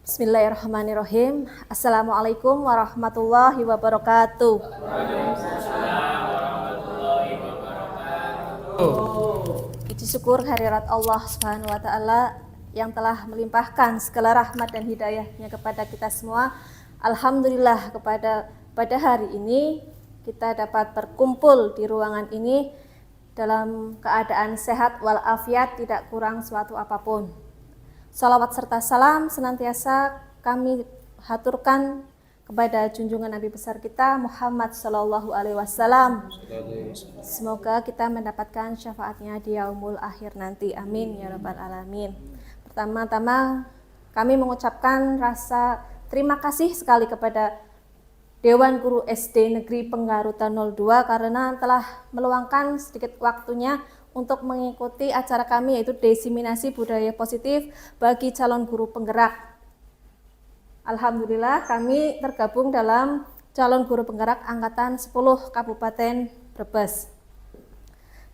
Bismillahirrahmanirrahim. Assalamualaikum warahmatullahi wabarakatuh. Puji syukur hadirat Allah Subhanahu wa taala yang telah melimpahkan segala rahmat dan hidayahnya kepada kita semua. Alhamdulillah pada hari ini kita dapat berkumpul di ruangan ini dalam keadaan sehat walafiat, tidak kurang suatu apapun. Salawat serta salam senantiasa kami haturkan kepada junjungan Nabi besar kita Muhammad Sallallahu Alaihi Wasallam. Semoga kita mendapatkan syafaatnya di yaumul akhir nanti. Amin ya rabbal alamin. Pertama-tama kami mengucapkan rasa terima kasih sekali kepada Dewan Guru SD Negeri Penggarutan 02 karena telah meluangkan sedikit waktunya untuk mengikuti acara kami, yaitu diseminasi budaya positif bagi calon guru penggerak. Alhamdulillah kami tergabung dalam calon guru penggerak angkatan 10 Kabupaten Brebes.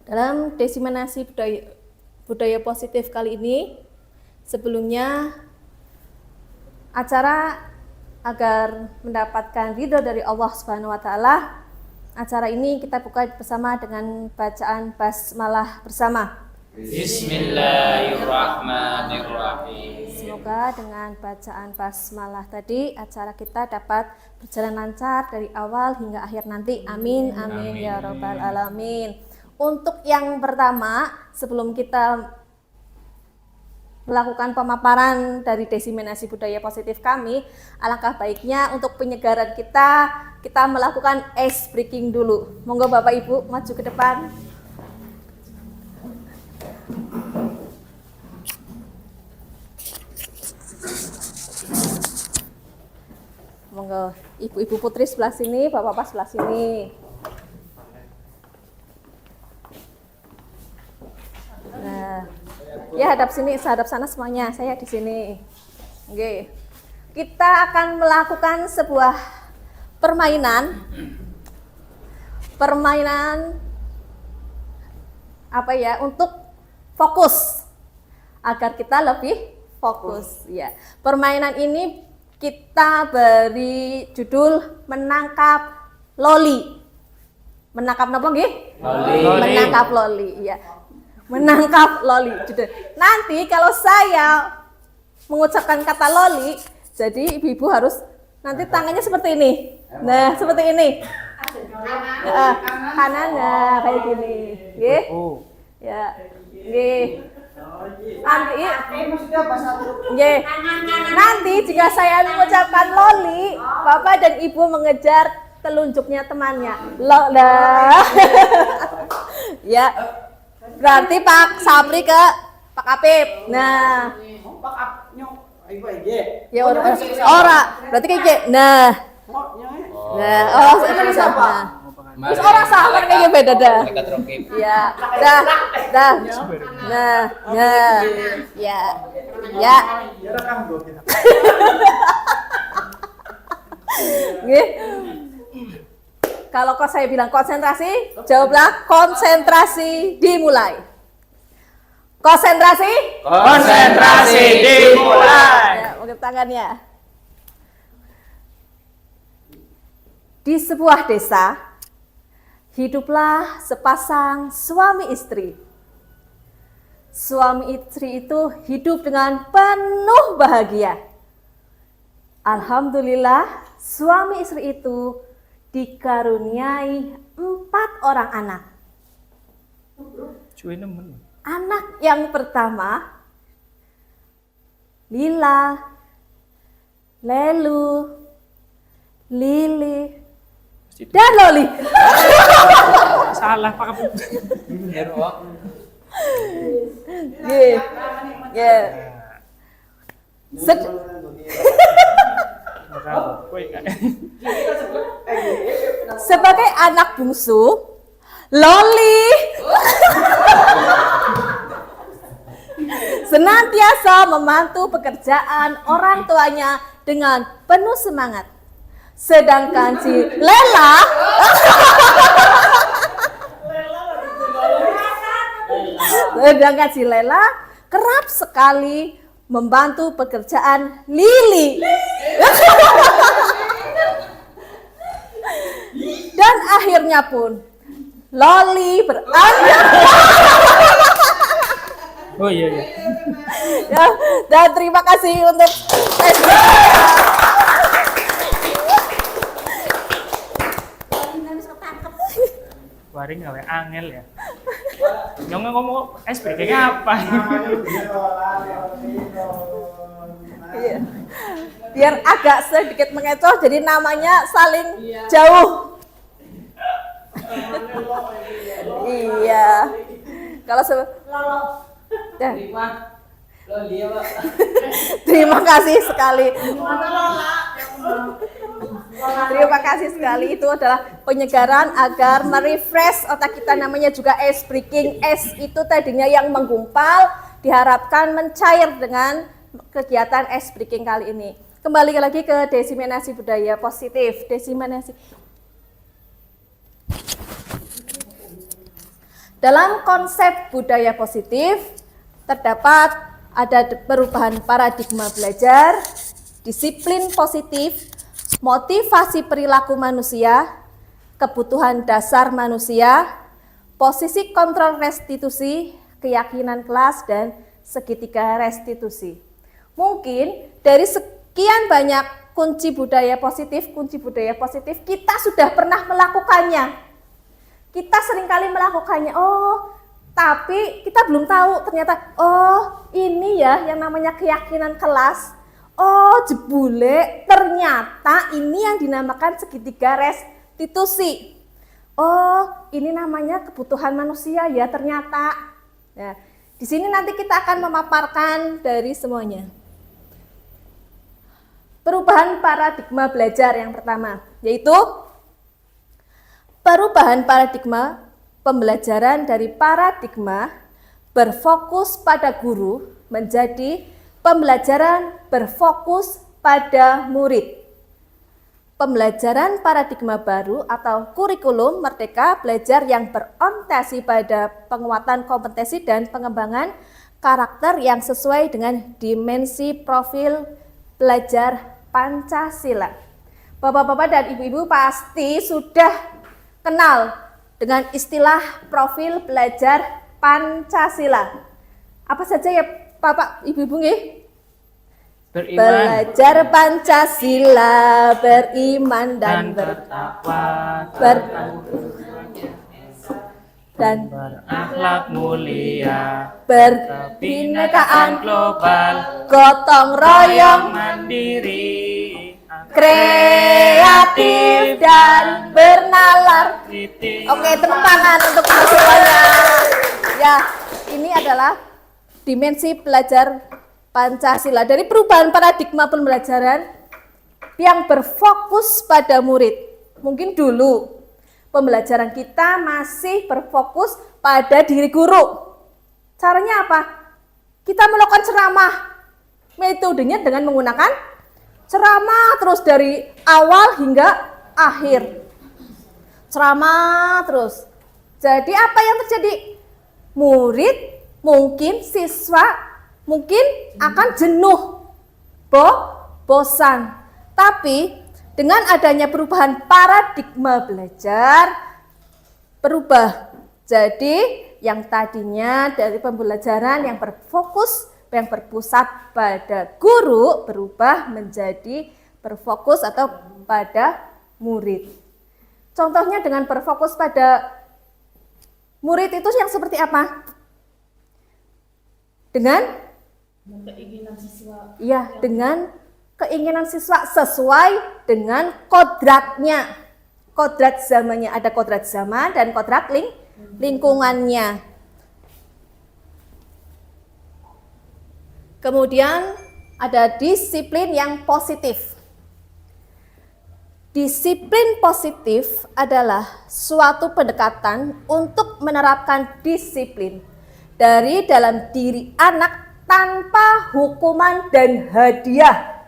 Dalam diseminasi budaya positif kali ini, sebelumnya acara agar mendapatkan ridho dari Allah Subhanahu wa taala, acara ini kita buka bersama dengan bacaan basmalah bersama. Bismillahirrahmanirrahim. Semoga dengan bacaan basmalah tadi acara kita dapat berjalan lancar dari awal hingga akhir nanti. Amin amin ya rabbal alamin. Untuk yang pertama, sebelum kita melakukan pemaparan dari diseminasi budaya positif kami, alangkah baiknya untuk penyegaran kita melakukan ice breaking dulu. Monggo Bapak Ibu maju ke depan. Monggo Ibu-ibu putri sebelah sini, Bapak-bapak sebelah sini. Nah, ya hadap sini, hadap sana semuanya. Saya di sini. Oke. Kita akan melakukan sebuah permainan apa ya, untuk fokus agar kita lebih fokus ya. Permainan ini kita beri judul menangkap loli. Menangkap apa nggih? Loli. Menangkap loli ya. Menangkap loli judul. Nanti kalau saya mengucapkan kata loli, jadi ibu-ibu harus nanti tangannya seperti ini. Nah, seperti ini. Kanan, nah, kayak gini. Nggih? Ya. Nggih. Nanti jika saya mengucapkan loli, Bapak dan Ibu mengejar telunjuknya temannya. Ya. Berarti Pak Sapri ke Pak Apip. Nah. Ya ora. Berarti kayak nah. Nah, oh itu bisa. Terus orang sabar kayaknya beda dah. Ya, dah. Nah, ya. Nggih. Kalau saya bilang konsentrasi, jawablah konsentrasi dimulai. Konsentrasi dimulai. Ya, angkat tangannya. Di sebuah desa, hiduplah sepasang suami istri. Suami istri itu hidup dengan penuh bahagia. Alhamdulillah, suami istri itu dikaruniai 4 orang anak. Anak yang pertama, Lila, Lelu, Lili, dan Loli. Salah Pak. Sebagai anak bungsu, Loli senantiasa membantu pekerjaan orang tuanya dengan penuh semangat. Sedangkan si Lela kerap sekali membantu pekerjaan Lili. Dan akhirnya pun Loli beranjak. Oh iya. Ya, dan terima kasih untuk Waring gawe angel ya. Nyong ngomong SPG apa? Iya. Biar agak sedikit mengecoh, jadi namanya saling jauh. Iya. Kalau ya. Terima kasih sekali. Terima kasih sekali. Itu adalah penyegaran agar merefresh otak kita, namanya juga ice breaking. Es itu tadinya yang menggumpal, diharapkan mencair dengan kegiatan ice breaking kali ini. Kembali lagi ke diseminasi budaya positif. Diseminasi. Dalam konsep budaya positif terdapat ada perubahan paradigma belajar, disiplin positif, motivasi perilaku manusia, kebutuhan dasar manusia, posisi kontrol restitusi, keyakinan kelas, dan segitiga restitusi. Mungkin dari sekian banyak kunci budaya positif kita sudah pernah melakukannya. Kita seringkali melakukannya, tapi kita belum tahu ternyata, ini ya yang namanya keyakinan kelas. Jebule ternyata ini yang dinamakan segitiga restitusi. Ini namanya kebutuhan manusia ya ternyata. Nah, di sini nanti kita akan memaparkan dari semuanya. Perubahan paradigma belajar yang pertama, yaitu perubahan paradigma pembelajaran dari paradigma berfokus pada guru menjadi pembelajaran berfokus pada murid. Pembelajaran paradigma baru atau kurikulum merdeka belajar yang berorientasi pada penguatan kompetensi dan pengembangan karakter yang sesuai dengan dimensi profil belajar Pancasila. Bapak-bapak dan ibu-ibu pasti sudah kenal dengan istilah profil belajar Pancasila. Apa saja ya Bapak Ibu-ibu nggih? Beriman, belajar Pancasila, beriman dan bertakwa, dan berakhlak mulia, berkebinekaan global, gotong royong, mandiri, kreatif dan bernalar. Oke, tepuk tangan untuk semuanya. Ya, ini adalah dimensi belajar Pancasila dari perubahan paradigma pembelajaran yang berfokus pada murid. Mungkin dulu pembelajaran kita masih berfokus pada diri guru. Caranya apa? Kita melakukan ceramah. Metodenya dengan menggunakan ceramah terus dari awal hingga akhir. Ceramah terus. Jadi apa yang terjadi? Murid, mungkin siswa mungkin akan jenuh, bosan. Tapi dengan adanya perubahan paradigma belajar, berubah. Jadi yang tadinya dari pembelajaran yang berfokus, yang berpusat pada guru, berubah menjadi berfokus atau pada murid. Contohnya dengan berfokus pada murid itu yang seperti apa? Dengan keinginan siswa. Iya, dengan keinginan siswa sesuai dengan kodratnya. Kodrat zamannya, ada kodrat zaman dan kodrat lingkungannya. Kemudian ada disiplin yang positif. Disiplin positif adalah suatu pendekatan untuk menerapkan disiplin dari dalam diri anak tanpa hukuman dan hadiah.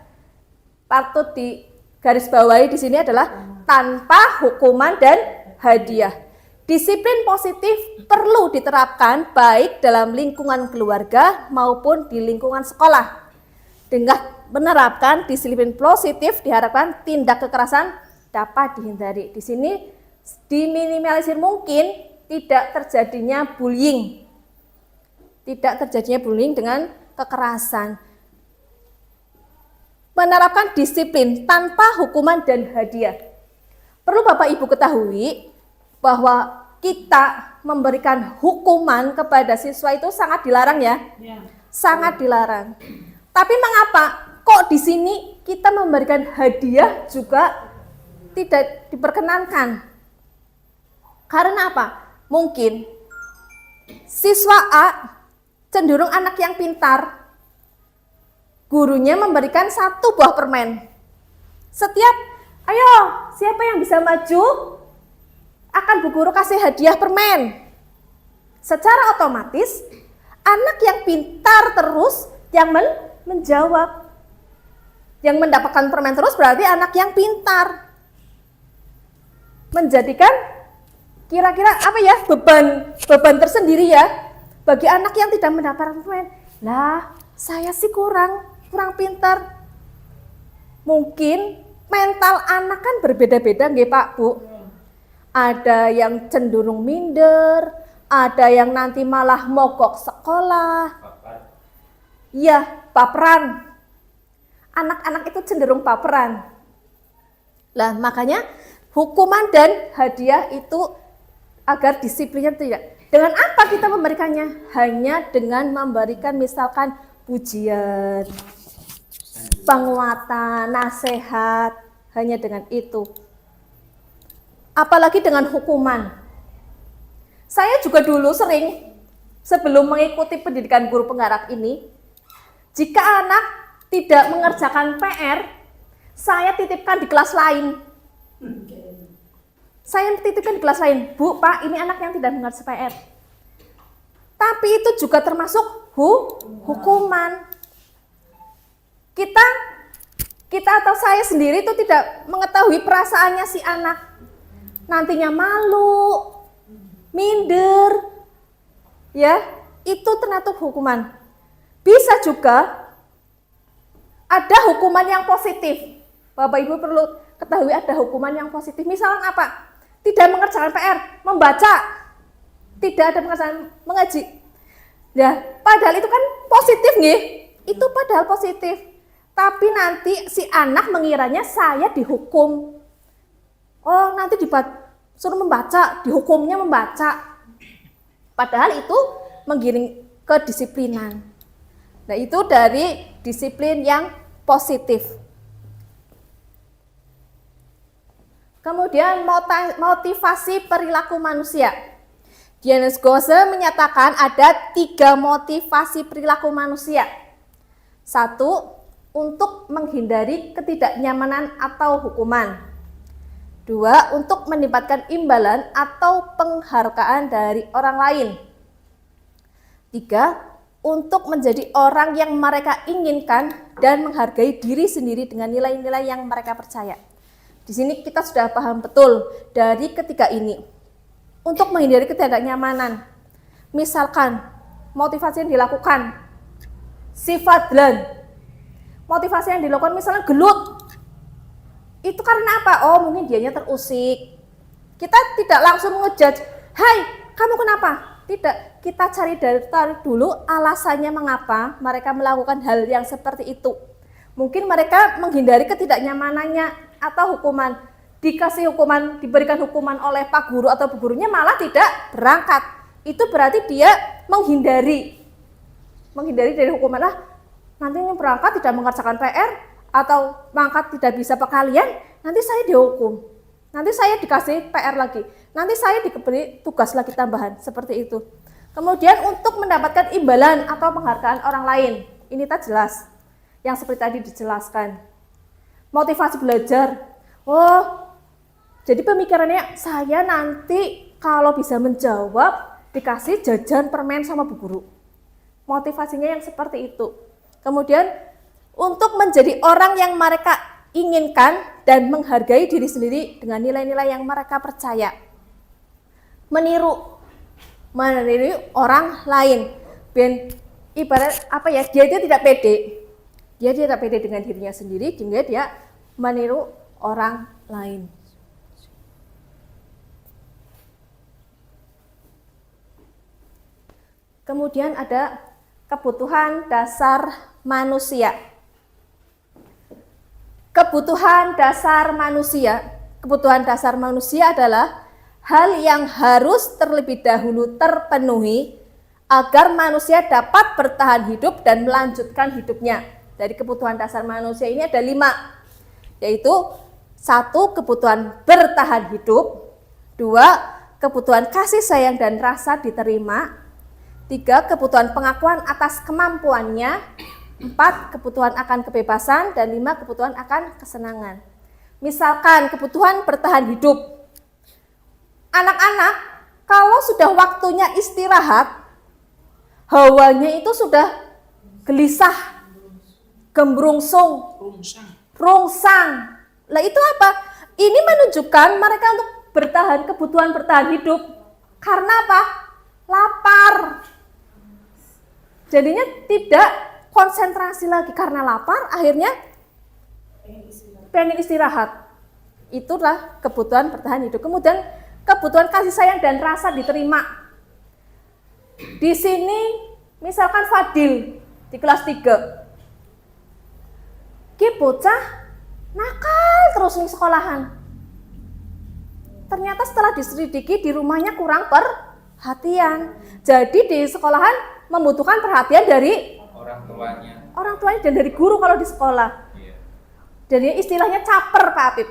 Patut di garis bawahi di sini adalah tanpa hukuman dan hadiah. Disiplin positif perlu diterapkan baik dalam lingkungan keluarga maupun di lingkungan sekolah. Dengan menerapkan disiplin positif diharapkan tindak kekerasan dapat dihindari. Di sini diminimalisir mungkin tidak terjadinya bullying. Tidak terjadinya bullying dengan kekerasan. Menerapkan disiplin tanpa hukuman dan hadiah. Perlu Bapak Ibu ketahui bahwa kita memberikan hukuman kepada siswa itu sangat dilarang ya. Sangat dilarang. Tapi mengapa kok di sini kita memberikan hadiah juga tidak diperkenankan? Karena apa? Mungkin siswa A cenderung anak yang pintar. Gurunya memberikan 1 buah permen. Setiap, ayo siapa yang bisa maju akan Bu Guru kasih hadiah permen. Secara otomatis anak yang pintar terus yang menjawab. Yang mendapatkan permen terus berarti anak yang pintar. Menjadikan kira-kira apa ya, beban tersendiri ya bagi anak yang tidak mendapatkan permen. Lah, saya sih kurang pintar. Mungkin mental anak kan berbeda-beda nggih Pak Bu. Ada yang cenderung minder, ada yang nanti malah mogok sekolah. Iya, baperan. Anak-anak itu cenderung baperan. Lah, makanya hukuman dan hadiah itu agar disiplinnya tidak. Dengan apa kita memberikannya? Hanya dengan memberikan misalkan pujian, penguatan, nasihat, hanya dengan itu. Apalagi dengan hukuman. Saya juga dulu sering sebelum mengikuti pendidikan guru penggerak ini, jika anak tidak mengerjakan PR, saya titipkan di kelas lain. Saya titipkan di kelas lain, Bu, Pak, ini anak yang tidak mengerjakan PR. Tapi itu juga termasuk hukuman. Kita atau saya sendiri itu tidak mengetahui perasaannya si anak. Nantinya malu, minder, ya, itu termasuk hukuman. Bisa juga ada hukuman yang positif. Bapak Ibu perlu ketahui ada hukuman yang positif. Misalnya apa? Tidak mengerjakan PR, membaca. Tidak ada pengerjaan mengaji. Ya, padahal itu kan positif nggih. Itu padahal positif. Tapi nanti si anak mengiranya saya dihukum. Oh, nanti suruh membaca, dihukumnya membaca. Padahal itu menggiring kedisiplinan. Nah, itu dari disiplin yang positif. Kemudian motivasi perilaku manusia. Dianus Gose menyatakan ada 3 motivasi perilaku manusia. 1, untuk menghindari ketidaknyamanan atau hukuman. 2, untuk mendapatkan imbalan atau penghargaan dari orang lain. 3, untuk menjadi orang yang mereka inginkan dan menghargai diri sendiri dengan nilai-nilai yang mereka percaya. Di sini kita sudah paham betul dari ketiga ini. Untuk menghindari ketidaknyamanan, misalkan motivasi yang dilakukan, sifat dan motivasi yang dilakukan misalnya gelut. Itu karena apa? Oh, mungkin dianya terusik. Kita tidak langsung ngejudge, "Hai, kamu kenapa?" Tidak, kita cari dari dulu alasannya mengapa mereka melakukan hal yang seperti itu. Mungkin mereka menghindari ketidaknyamanannya atau hukuman. Dikasih hukuman, diberikan hukuman oleh Pak Guru atau Bu Gurunya malah tidak berangkat. Itu berarti dia menghindari dari hukuman. Lah, nanti yang berangkat tidak mengerjakan PR atau mangkat tidak bisa perkalian, nanti saya dihukum. Nanti saya dikasih PR lagi. Nanti saya diberi tugas lagi tambahan, seperti itu. Kemudian untuk mendapatkan imbalan atau penghargaan orang lain, ini tak jelas. Yang seperti tadi dijelaskan. Motivasi belajar. Oh, jadi pemikirannya saya nanti kalau bisa menjawab dikasih jajan permen sama Bu Guru. Motivasinya yang seperti itu. Kemudian untuk menjadi orang yang mereka inginkan dan menghargai diri sendiri dengan nilai-nilai yang mereka percaya. Meniru orang lain. Ben ibarat apa ya? Dia itu tidak pede. Dia tidak pede dengan dirinya sendiri, sehingga dia meniru orang lain. Kemudian ada kebutuhan dasar manusia. Kebutuhan dasar manusia adalah hal yang harus terlebih dahulu terpenuhi agar manusia dapat bertahan hidup dan melanjutkan hidupnya. Dari kebutuhan dasar manusia ini ada 5, yaitu 1. Kebutuhan bertahan hidup, 2. Kebutuhan kasih sayang dan rasa diterima, 3. Kebutuhan pengakuan atas kemampuannya, 4. Kebutuhan akan kebebasan, dan 5. Kebutuhan akan kesenangan. Misalkan kebutuhan bertahan hidup. Anak-anak kalau sudah waktunya istirahat, hawanya itu sudah gelisah, gembrungsung, rungsang. Lah itu apa? Ini menunjukkan mereka untuk kebutuhan bertahan hidup. Karena apa? Lapar. Jadinya tidak konsentrasi lagi karena lapar, akhirnya pengen istirahat. Itulah kebutuhan bertahan hidup. Kemudian kebutuhan kasih sayang dan rasa diterima. Di sini misalkan Fadil di kelas 3. Ki bocah nakal terus nih sekolahan. Ternyata setelah diselidiki di rumahnya kurang perhatian. Jadi di sekolahan membutuhkan perhatian dari orang tuanya dan dari guru kalau di sekolah. Jadi istilahnya caper Pak Apip.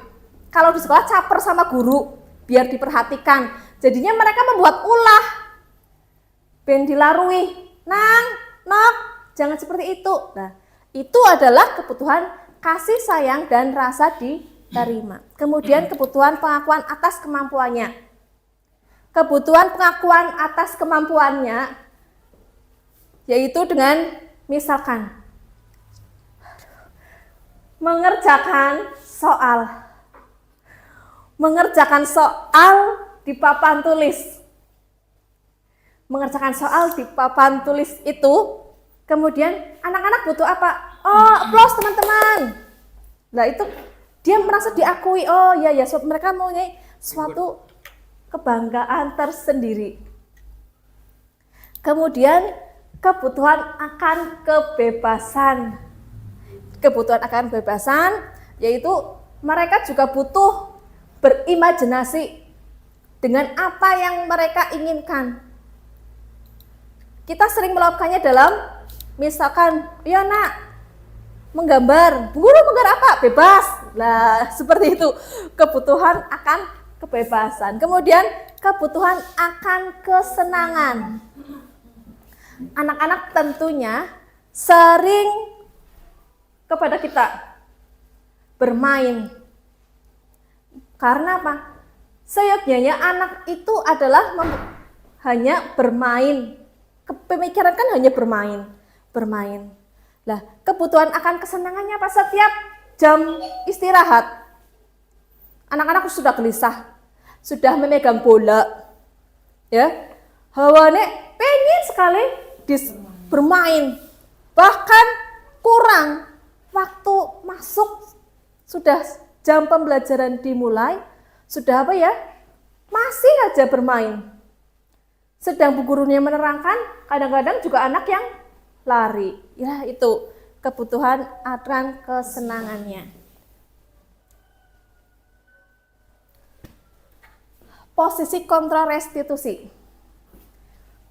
Kalau di sekolah caper sama guru biar diperhatikan. Jadinya mereka membuat ulah. Ben dilarui, nang, nok, jangan seperti itu. Nah, itu adalah kebutuhan kasih sayang dan rasa diterima. Kemudian kebutuhan pengakuan atas kemampuannya. Kebutuhan pengakuan atas kemampuannya yaitu dengan misalkan mengerjakan soal di papan tulis. Mengerjakan soal di papan tulis itu, kemudian anak-anak butuh apa? Oh, applause teman-teman. Nah itu dia merasa diakui. Oh ya, mereka mempunyai suatu kebanggaan tersendiri. Kemudian kebutuhan akan kebebasan. Kebutuhan akan kebebasan yaitu mereka juga butuh berimajinasi dengan apa yang mereka inginkan. Kita sering melakukannya dalam misalkan, ya nak, menggambar. Guru menggambar apa? Bebas. Nah, seperti itu. Kebutuhan akan kebebasan. Kemudian kebutuhan akan kesenangan. Anak-anak tentunya sering kepada kita bermain. Karena apa? Seyogyanya anak itu adalah hanya bermain. Pemikiran kan hanya bermain. Lah, kebutuhan akan kesenangannya apa? Setiap jam istirahat, anak-anak sudah gelisah, sudah memegang bola, ya, hawane pengen sekali bermain, bahkan kurang waktu masuk, sudah jam pembelajaran dimulai, sudah apa ya, masih aja bermain. Sedang bu gurunya menerangkan, kadang-kadang juga anak yang lari. Ya itu kebutuhan akan kesenangannya. Posisi kontrol restitusi.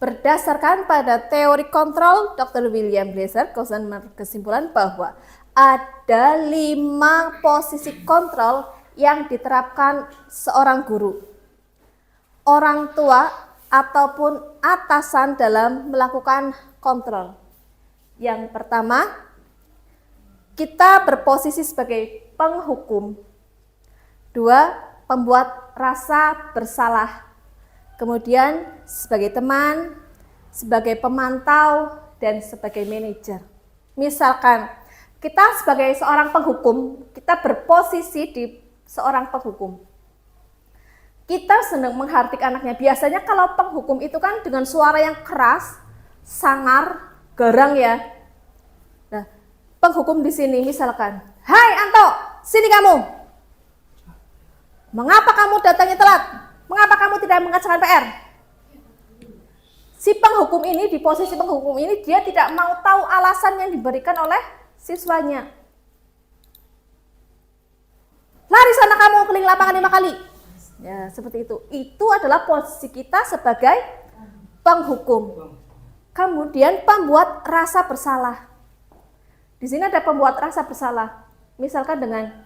Berdasarkan pada teori kontrol, Dr. William Glasser berkesimpulan bahwa ada 5 posisi kontrol yang diterapkan seorang guru, orang tua, ataupun atasan dalam melakukan kontrol. Yang pertama, kita berposisi sebagai penghukum. 2, pembuat rasa bersalah. Kemudian sebagai teman, sebagai pemantau, dan sebagai manajer. Misalkan kita sebagai seorang penghukum, kita berposisi di seorang penghukum. Kita senang menghardik anaknya. Biasanya kalau penghukum itu kan dengan suara yang keras, sangar, garang ya. Nah, penghukum di sini misalkan, "Hai Anto, sini kamu. Mengapa kamu datangnya telat? Mengapa kamu tidak mengerjakan PR?" Si penghukum ini, di posisi penghukum ini, dia tidak mau tahu alasan yang diberikan oleh siswanya. "Lari sana kamu keliling lapangan 5 kali." Ya, seperti itu. Itu adalah posisi kita sebagai penghukum. Kemudian pembuat rasa bersalah. Di sini ada pembuat rasa bersalah. Misalkan dengan,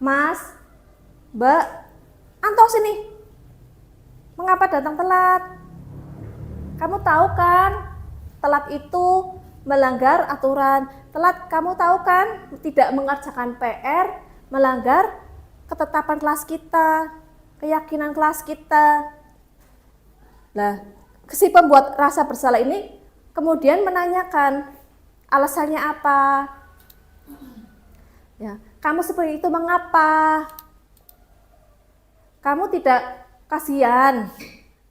"Mas, Mbak, Anto sini. Mengapa datang telat? Kamu tahu kan, telat itu melanggar aturan. Telat, kamu tahu kan, tidak mengerjakan PR, melanggar ketetapan kelas kita, keyakinan kelas kita." Nah, si pembuat rasa bersalah ini kemudian menanyakan, alasannya apa? Ya, "Kamu seperti itu mengapa? Kamu tidak kasihan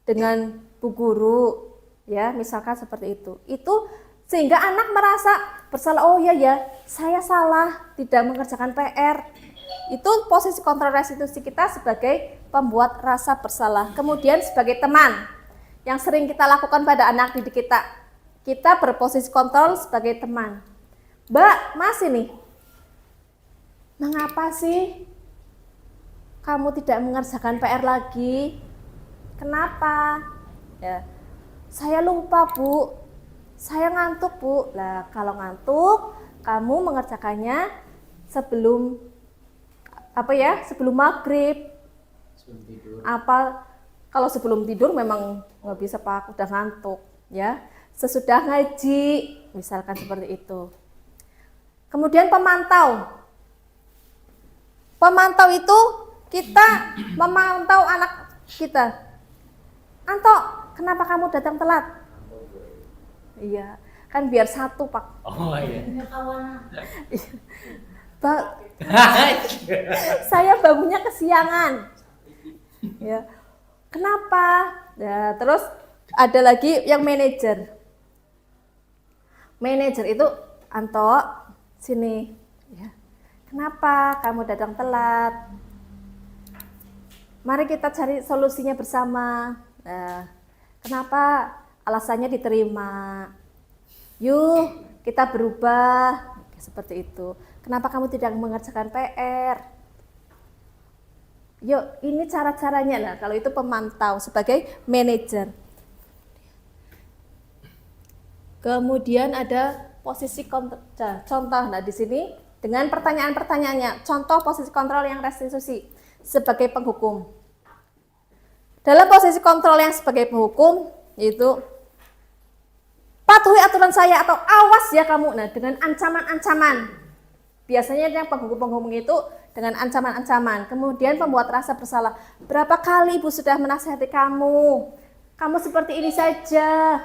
dengan Bu Guru?" Ya, misalkan seperti itu. Itu sehingga anak merasa bersalah. "Oh iya ya, saya salah, tidak mengerjakan PR." Itu posisi kontrol restitusi kita sebagai pembuat rasa bersalah. Kemudian sebagai teman yang sering kita lakukan pada anak didik kita, kita berposisi kontrol sebagai teman. "Mbak, Mas ini, mengapa sih kamu tidak mengerjakan PR lagi? Kenapa?" Ya, "Saya lupa Bu, saya ngantuk Bu." Lah, kalau ngantuk, kamu mengerjakannya sebelum sebelum maghrib. Sebelum tidur. Kalau sebelum tidur memang nggak bisa Pak, udah ngantuk. Ya, sesudah ngaji, misalkan seperti itu. Kemudian pemantau. Pemantau itu kita memantau anak kita. "Anto, kenapa kamu datang telat?" Iya, kan biar satu Pak. Oh iya. Saya bangunnya kesiangan. Ya, kenapa? Ya, terus ada lagi yang manajer. Manajer itu, "Anto, sini. Ya, kenapa kamu datang telat? Mari kita cari solusinya bersama." Nah, kenapa? Alasannya diterima. "Yuk, kita berubah." Seperti itu. "Kenapa kamu tidak mengerjakan PR? Yuk, ini cara-caranya." Nah, kalau itu pemantau sebagai manajer. Kemudian ada posisi contoh. Nah, di sini dengan pertanyaan-pertanyaannya, contoh posisi kontrol yang restitusi sebagai penghukum. Dalam posisi kontrol yang sebagai penghukum, yaitu, "Patuhi aturan saya," atau "Awas ya kamu." Nah, dengan ancaman-ancaman. Biasanya yang penghukum-penghukum itu dengan ancaman-ancaman. Kemudian pembuat rasa bersalah. "Berapa kali Ibu sudah menasihati kamu? Kamu seperti ini saja,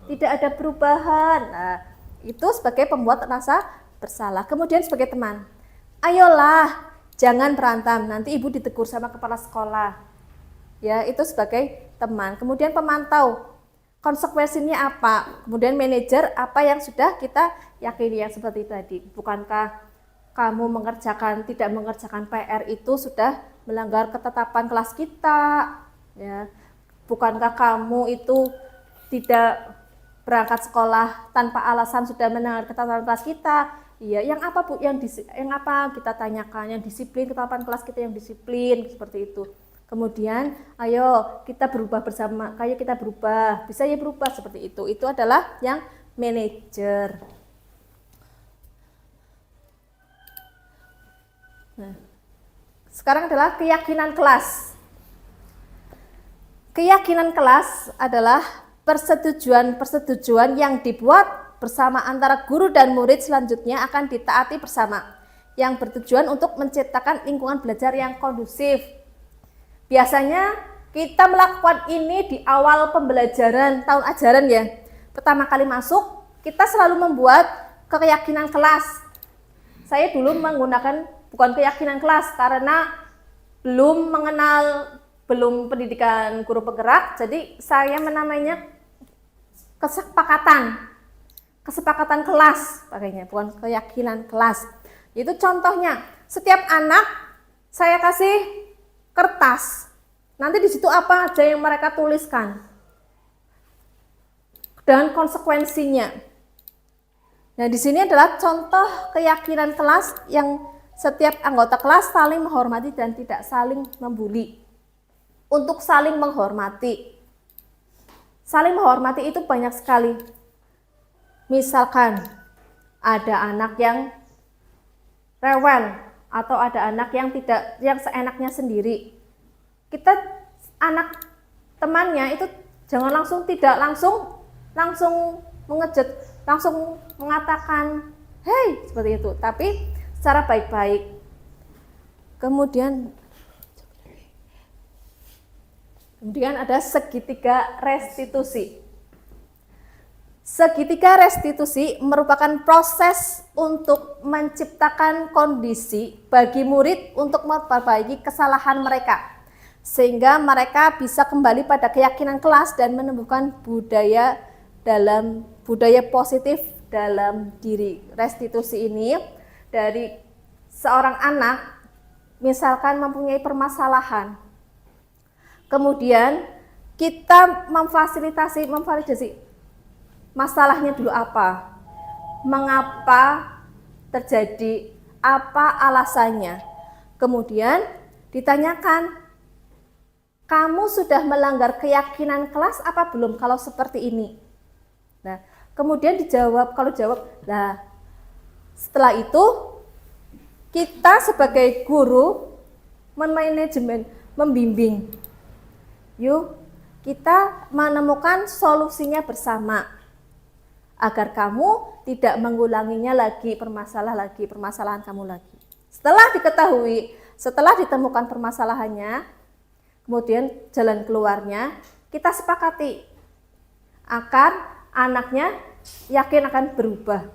tidak ada perubahan." Nah, itu sebagai pembuat rasa bersalah. Kemudian sebagai teman. "Ayolah, jangan berantem, nanti Ibu ditegur sama kepala sekolah." Ya, itu sebagai teman. Kemudian pemantau. Konsekuensinya apa? Kemudian manajer, apa yang sudah kita yakini yang seperti tadi. Bukankah kamu tidak mengerjakan PR itu sudah melanggar ketetapan kelas kita? Ya. Bukankah kamu itu tidak berangkat sekolah tanpa alasan sudah melanggar ketetapan kelas kita? Iya, yang apa Bu? Yang apa kita tanyakan? Yang disiplin, ketetapan kelas kita yang disiplin, seperti itu. Kemudian, "Ayo kita berubah bersama, kayak kita berubah, bisa ya berubah," seperti itu. Itu adalah yang manajer. Nah, sekarang adalah keyakinan kelas. Keyakinan kelas adalah persetujuan yang dibuat bersama antara guru dan murid selanjutnya akan ditaati bersama, yang bertujuan untuk menciptakan lingkungan belajar yang kondusif. Biasanya kita melakukan ini di awal pembelajaran tahun ajaran ya. Pertama kali masuk, kita selalu membuat keyakinan kelas. Saya dulu menggunakan bukan keyakinan kelas karena belum pendidikan guru penggerak, jadi saya menamainya kesepakatan. kesepakatan kelas, pakainya bukan keyakinan kelas. Itu contohnya, setiap anak saya kasih kertas. Nanti di situ apa aja yang mereka tuliskan dan konsekuensinya. Nah, di sini adalah contoh keyakinan kelas yang setiap anggota kelas saling menghormati dan tidak saling membuli. Untuk saling menghormati. Saling menghormati itu banyak sekali. Misalkan ada anak yang rewel atau ada anak yang seenaknya sendiri. Kita anak temannya itu jangan langsung mengejek, langsung mengatakan hey seperti itu, tapi secara baik-baik. Kemudian ada segitiga restitusi. Segitiga restitusi merupakan proses untuk menciptakan kondisi bagi murid untuk memperbaiki kesalahan mereka, sehingga mereka bisa kembali pada keyakinan kelas dan menumbuhkan budaya positif dalam diri. Restitusi ini dari seorang anak, misalkan mempunyai permasalahan, kemudian kita memvalidasi masalahnya dulu apa, mengapa terjadi, apa alasannya. Kemudian ditanyakan, kamu sudah melanggar keyakinan kelas apa belum kalau seperti ini? Nah, kemudian dijawab, kalau jawab, nah setelah itu kita sebagai guru memanajemen, membimbing. Yuk, kita menemukan solusinya bersama agar kamu tidak mengulanginya lagi, permasalahan kamu lagi. Setelah ditemukan permasalahannya, kemudian jalan keluarnya, kita sepakati agar anaknya yakin akan berubah.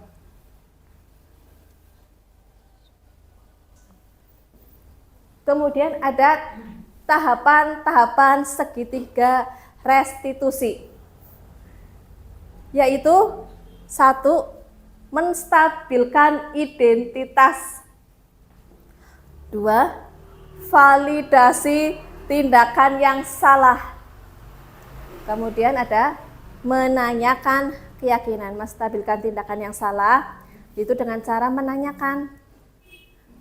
Kemudian ada tahapan-tahapan segitiga restitusi, yaitu 1. Menstabilkan identitas. 2. Validasi tindakan yang salah. Kemudian ada menanyakan keyakinan. Menstabilkan tindakan yang salah itu dengan cara menanyakan,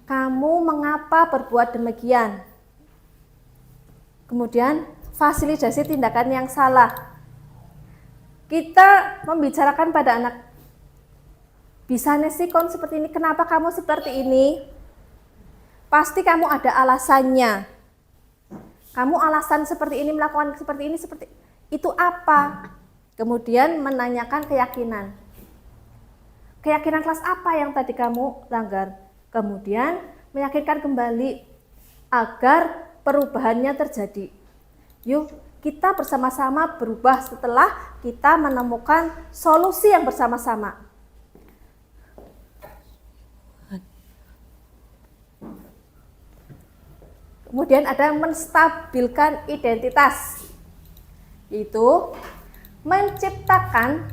kamu mengapa berbuat demikian? Kemudian fasilitasi tindakan yang salah. Kita membicarakan pada anak, bisa sih kon seperti ini, kenapa kamu seperti ini? Pasti kamu ada alasannya. Kamu alasan seperti ini, melakukan seperti ini, seperti itu apa? Kemudian menanyakan keyakinan. Keyakinan kelas apa yang tadi kamu langgar? Kemudian meyakinkan kembali agar perubahannya terjadi. Yuk, kita bersama-sama berubah setelah kita menemukan solusi yang bersama-sama. Kemudian ada menstabilkan identitas, yaitu menciptakan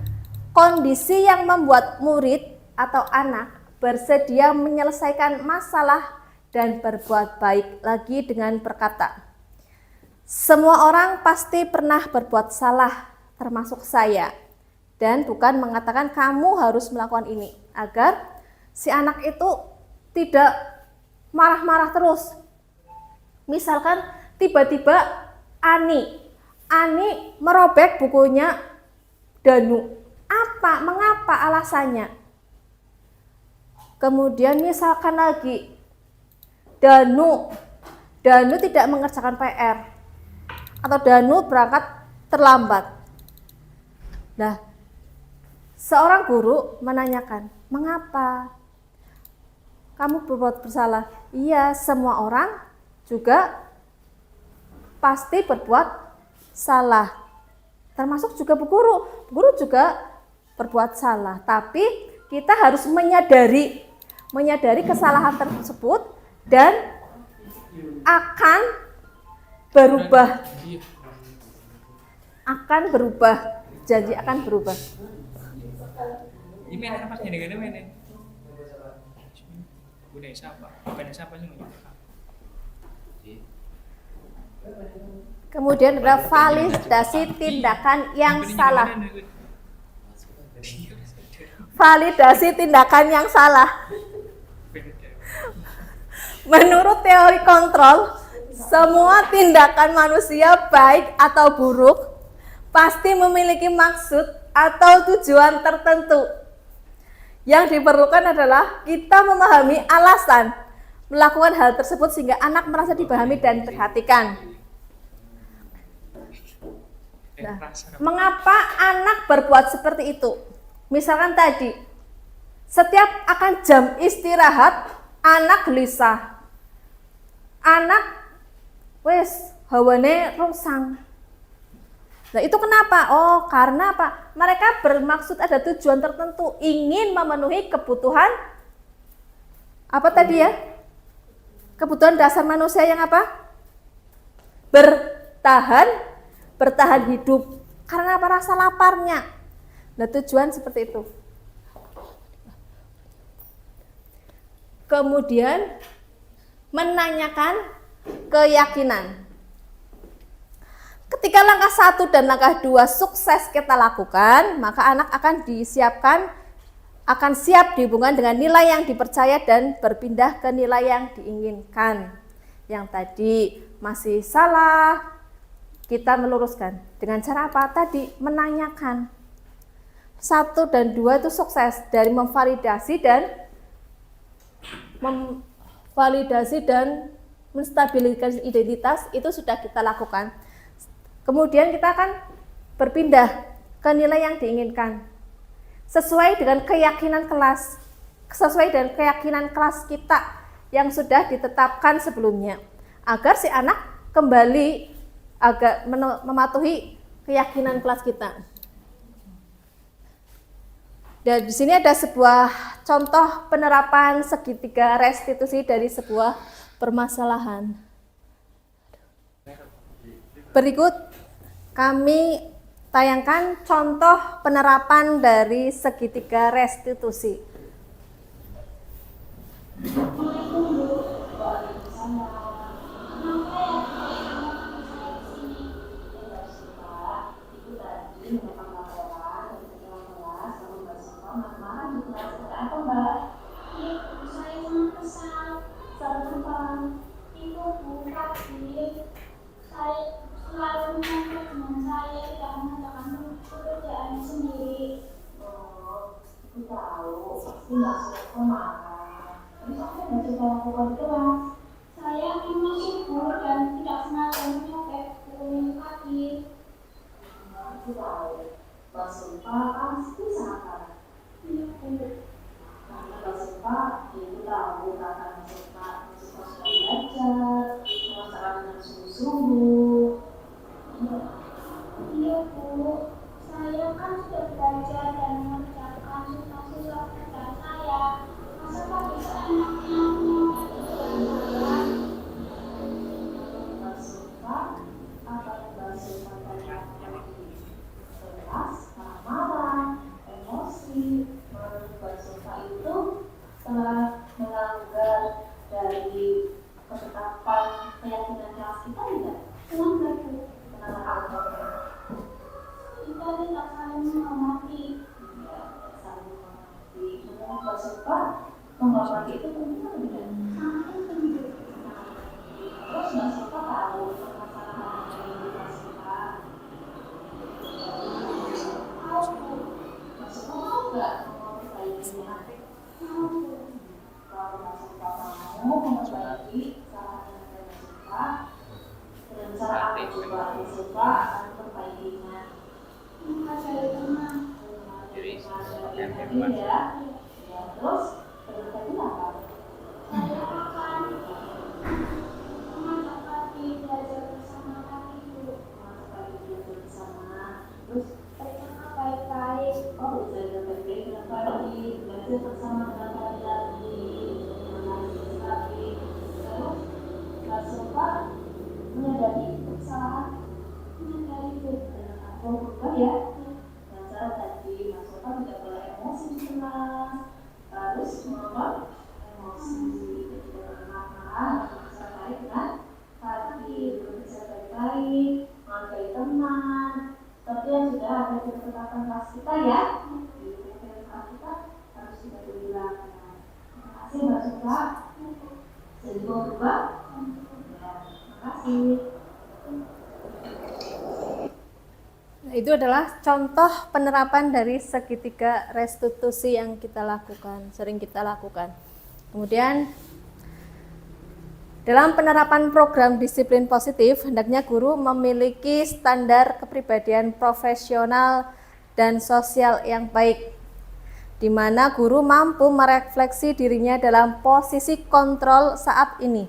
kondisi yang membuat murid atau anak bersedia menyelesaikan masalah dan berbuat baik lagi dengan berkata, semua orang pasti pernah berbuat salah, termasuk saya. Dan bukan mengatakan kamu harus melakukan ini, agar si anak itu tidak marah-marah terus. Misalkan tiba-tiba Ani merobek bukunya Danu. Mengapa alasannya? Kemudian misalkan lagi Danu tidak mengerjakan PR. Atau Danu berangkat terlambat. Nah, seorang guru menanyakan, mengapa kamu berbuat bersalah? Iya, semua orang juga pasti berbuat salah. Termasuk juga bu guru. Bu guru juga berbuat salah. Tapi kita harus menyadari kesalahan tersebut dan akan berubah, janji akan berubah. Ini main apa sih dengan mana? Udah siapa? Bukan siapa sih ngomong? Kemudian ada validasi tindakan yang salah. Validasi tindakan yang salah. Menurut teori kontrol, semua tindakan manusia baik atau buruk pasti memiliki maksud atau tujuan tertentu. Yang diperlukan adalah kita memahami alasan melakukan hal tersebut sehingga anak merasa dipahami dan diperhatikan. Nah, mengapa anak berbuat seperti itu? Misalkan tadi, setiap akan jam istirahat, anak gelisah. Anak wes hawane rusang. Nah, itu kenapa? Oh, karena apa? Mereka bermaksud ada tujuan tertentu, ingin memenuhi kebutuhan apa tadi ya? Kebutuhan dasar manusia yang apa? Bertahan hidup. Karena apa? Rasa laparnya. Nah, tujuan seperti itu. Kemudian menanyakan keyakinan. Ketika langkah 1 dan langkah 2 sukses kita lakukan, maka anak akan siap dihubungkan dengan nilai yang dipercaya dan berpindah ke nilai yang diinginkan. Yang tadi masih salah, kita meluruskan. Dengan cara apa? Tadi menanyakan. 1 dan 2 itu sukses dari memvalidasi dan menstabilisasi identitas, itu sudah kita lakukan. Kemudian kita akan berpindah ke nilai yang diinginkan sesuai dengan keyakinan kelas kita yang sudah ditetapkan sebelumnya, agar si anak kembali agak mematuhi keyakinan kelas kita. Dan di sini ada sebuah contoh penerapan segitiga restitusi dari sebuah permasalahan. Berikut kami tayangkan contoh penerapan dari segitiga restitusi. Selalu menyampaikan teman saya tidak mengatakan pekerjaannya sendiri. Oh, aku tahu, pasti nggak suka marah. Tapi sampai nggak suka lakukan keras. Saya memang subur dan tidak sengaja menyopek buku kaki. Aku tahu, Mbak Sulfa pasti salah. Iya, Bu. Karena Mbak Sulfa, ibu tahu kata Mbak Sulfa sudah belajar, masalah dengan sungguh-sungguh. Iya, Bu, saya kan sudah belajar dan mengerjakan susah-susah pekerjaan saya. Masa Pak bisa enaknya menyebabkan Mbak Sulfa apa Mbak Sulfa tadi keras, marah-marah, emosi. Menurut Mbak Sulfa itu telah melanggar dari ketetapan keyakinan kelas kita tidak? Melanggar, Bu. Kita tidak saling menghormati. Iya, saling menghormati. Menurut Mbak Sulfa, menghormati itu penting atau tidak? Sangat penting. Terus Mbak Sulfa tahu permasalahan dari Mbak Sulfa? Tahu. Mbak Sulfa mau nggak memperbaikinya? Mau. Kalau Mbak Sulfa mau memperbaiki kesalahan Mbak Sulfa, dengan cara apa coba Mbak Sulfa akan memperbaikinya? Mengajari teman. Mengajari ya. Ya, terus berarti apa? Saya akan mengajak Kaki belajar bersama Kaki, Bu. Mengajak Kaki belajar bersama. Terus bercakap baik-baik. Oh, belajar baik-baik dengan Kaki. Belajar bersama dengan Kaki lagi. Mengenali Kaki. Terus Mbak Sulfa menyadari kesalahan. Menyadari, Bu. Oh, berubah ya. Dengan cara tadi Mas Sulfa tidak boleh emosi di tengah kelas kita ya. Materi kelas kita harus sudah dibilang. Terima kasih Mbak Suka. Jadi mau berubah? Ya, terima kasih. Nah, itu adalah contoh penerapan dari segitiga restitusi yang kita lakukan, sering kita lakukan. Kemudian dalam penerapan program disiplin positif, hendaknya guru memiliki standar kepribadian profesional dan sosial yang baik, di mana guru mampu merefleksi dirinya dalam posisi kontrol saat ini.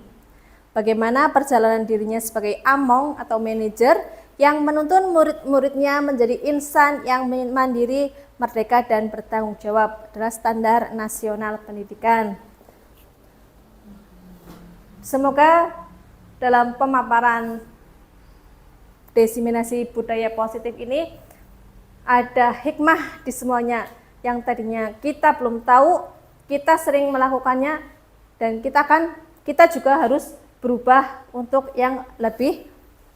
Bagaimana perjalanan dirinya sebagai among atau manajer yang menuntun murid-muridnya menjadi insan yang mandiri, merdeka, dan bertanggung jawab adalah standar nasional pendidikan. Semoga dalam pemaparan diseminasi budaya positif ini ada hikmah di semuanya yang tadinya kita belum tahu, kita sering melakukannya, dan kita juga harus berubah untuk yang lebih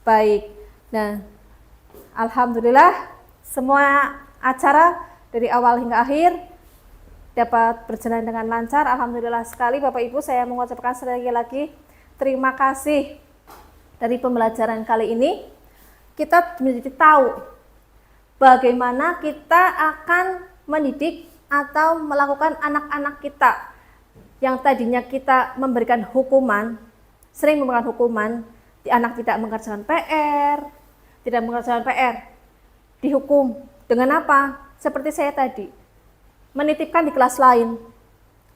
baik. Nah, alhamdulillah semua acara dari awal hingga akhir dapat berjalan dengan lancar. Alhamdulillah sekali Bapak Ibu, saya mengucapkan sekali lagi terima kasih dari pembelajaran kali ini. Kita menjadi tahu bagaimana kita akan mendidik atau melakukan anak-anak kita yang tadinya kita memberikan hukuman, sering memberikan hukuman, anak tidak mengerjakan PR, dihukum dengan apa? Seperti saya tadi, menitipkan di kelas lain,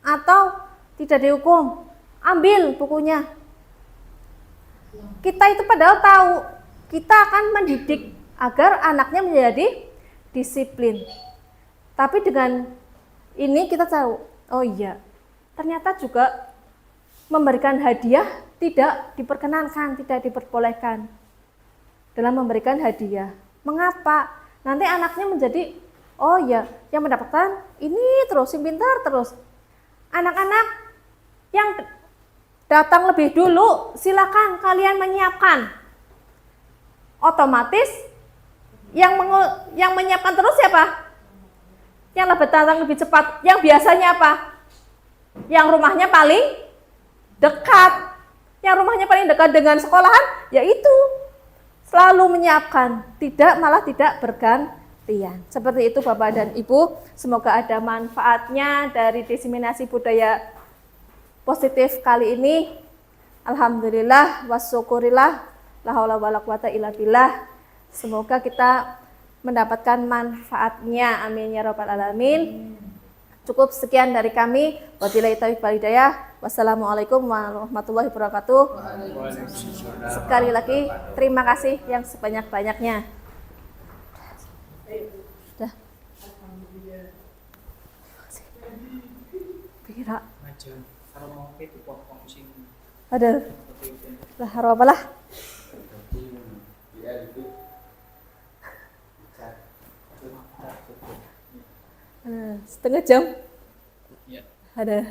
atau tidak dihukum, ambil bukunya. Kita itu padahal tahu, kita akan mendidik agar anaknya menjadi disiplin. Tapi dengan ini kita tahu, oh iya, ternyata juga memberikan hadiah tidak diperkenankan, tidak diperbolehkan dalam memberikan hadiah. Mengapa? Nanti anaknya menjadi, oh ya, yang mendapatkan ini terus, yang pintar terus. Anak-anak yang datang lebih dulu, silakan kalian menyiapkan. Otomatis yang menyiapkan terus siapa? Yang lebih datang lebih cepat. Yang biasanya apa? Yang rumahnya paling dekat. Yang rumahnya paling dekat dengan sekolahan, yaitu selalu menyiapkan, malah tidak bergantian. Seperti itu Bapak dan Ibu, semoga ada manfaatnya dari diseminasi budaya positif kali ini. Alhamdulillah wasyukurillah, la haula wala quwata illa billah. Semoga kita mendapatkan manfaatnya, amin ya rabbal alamin. Cukup sekian dari kami. Wabillahi taufiq wal hidayah. Wassalamualaikum warahmatullahi wabarakatuh. Sekali lagi terima kasih yang sebanyak-banyaknya. Dah. Pira. Kalau mau itu potong sini. Ada. Lah harobalah. Setengah jam. Ya. Ada.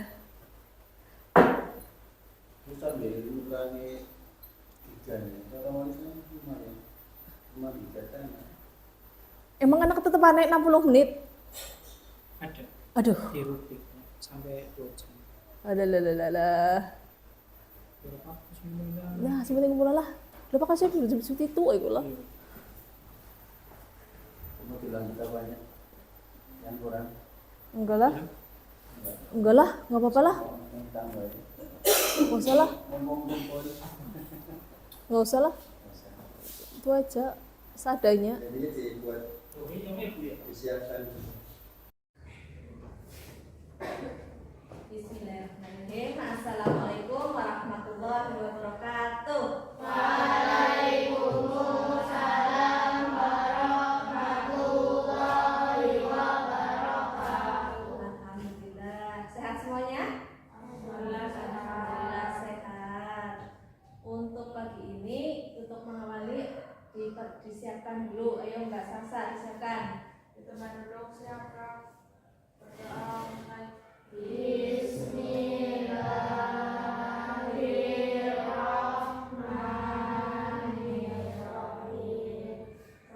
Emang anak tetap naik 60 menit? Ada. Aduh. Di rutin sampai 2 jam. Ada lah. Berapa? 9. Nah, sebenarnya mulai lah. Lupa kasih dulu seperti itu aja lah. Kamu bilang kita banyak yang kurang. Enggak lah, nggak apa-apa lah. Nggak usah lah. Nggak usah lah. Itu aja seadanya. Jadi dibuat disiapkan. Bismillahirrahmanirrahim. Assalamualaikum warahmatullahi wabarakatuh. Waalaikumsalam warahmatullahi wabarakatuh. Alhamdulillah. Sehat semuanya? Alhamdulillah sehat. Untuk pagi ini, untuk mengawali disiapkan dulu. Ayo Mbak Sasa disiapkan. Teman duduk siapkan. Berdoa mulai. Bismillahirrahmanirrahim.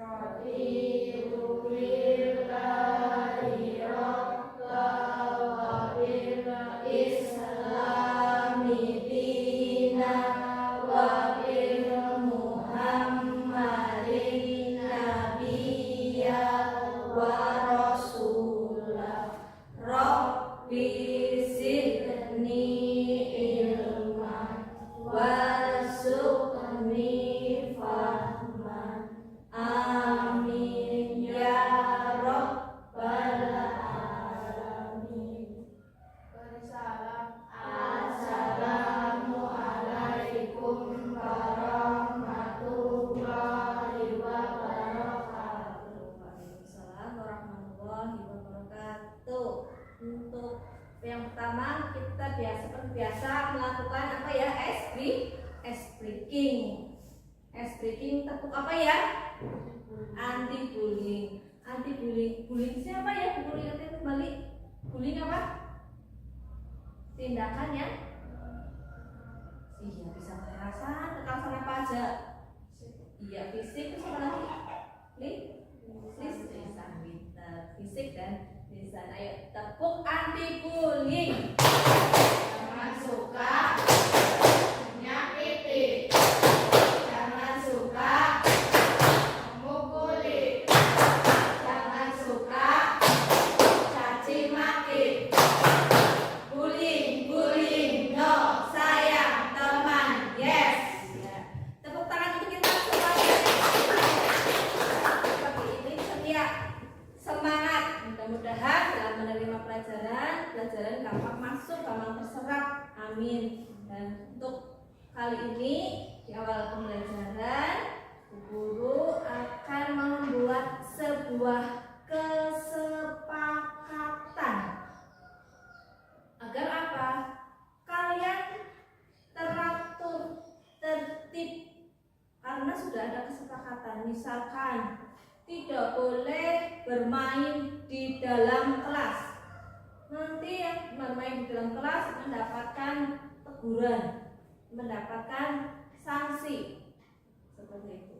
Rabbi zidni ilman warzuqni fahman. Amin ya rabbal alamin. Assalamualaikum warahmatullahi wabarakatuh. Waalaikumsalam warahmatullahi wabarakatuh. Untuk yang pertama kita seperti biasa melakukan apa ya? Ice breaking. Ice breaking tepuk apa ya? Anti bullying. Anti bullying. Bullying siapa ya? Bullying nanti kembali. Bullying apa? Tindakan yang iya bisa kekerasan apa aja? Iya fisik, terus apa lagi? Lisan, fisik dan lisan. Ayo tepuk anti bullying. Jangan suka menyakiti, jangan suka memukuli, jangan suka caci maki. Bullying, no, sayang, teman, yes. Ya. Tepuk tangan untuk kita semuanya. Seperti ini setia, semangat. Mudah-mudahan dalam menerima pelajaran gampang masuk, gampang terserap. Amin. Dan untuk kali ini di awal pembelajaran, Bu Guru akan membuat sebuah kesepakatan. Agar apa? Kalian teratur, tertib. Karena sudah ada kesepakatan. Misalkan tidak boleh bermain di dalam kelas. Nanti yang bermain di dalam kelas mendapatkan teguran, mendapatkan sanksi. Seperti itu.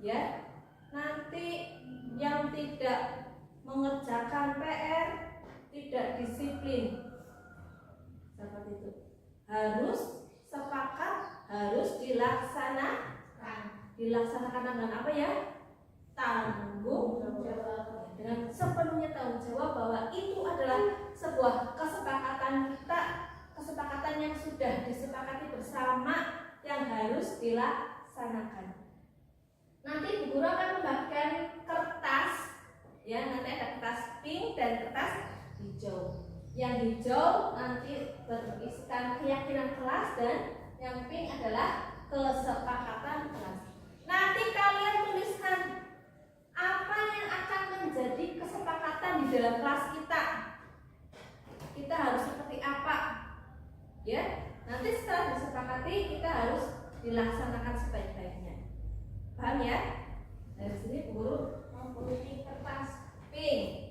Ya. Nanti yang tidak mengerjakan PR tidak disiplin. Seperti itu. Harus sepakat, harus dilaksanakan. Dilaksanakan dengan apa ya? Tanggung jawab. Dengan sepenuhnya tanggung jawab bahwa itu adalah sebuah kesepakatan kita, kesepakatan yang sudah disepakati bersama yang harus dilaksanakan. Nanti Bu Guru akan membagikan kertas, ya nanti ada kertas pink dan kertas hijau. Yang hijau nanti berisikan keyakinan kelas dan yang pink adalah kesepakatan kelas. Nanti kalian tuliskan apa yang akan menjadi kesepakatan di dalam kelas kita. Kita harus seperti apa? Ya, nanti setelah disepakati kita harus dilaksanakan sebaik-baiknya. Paham ya? Dari sini Bu Guru mempunyai kertas pink.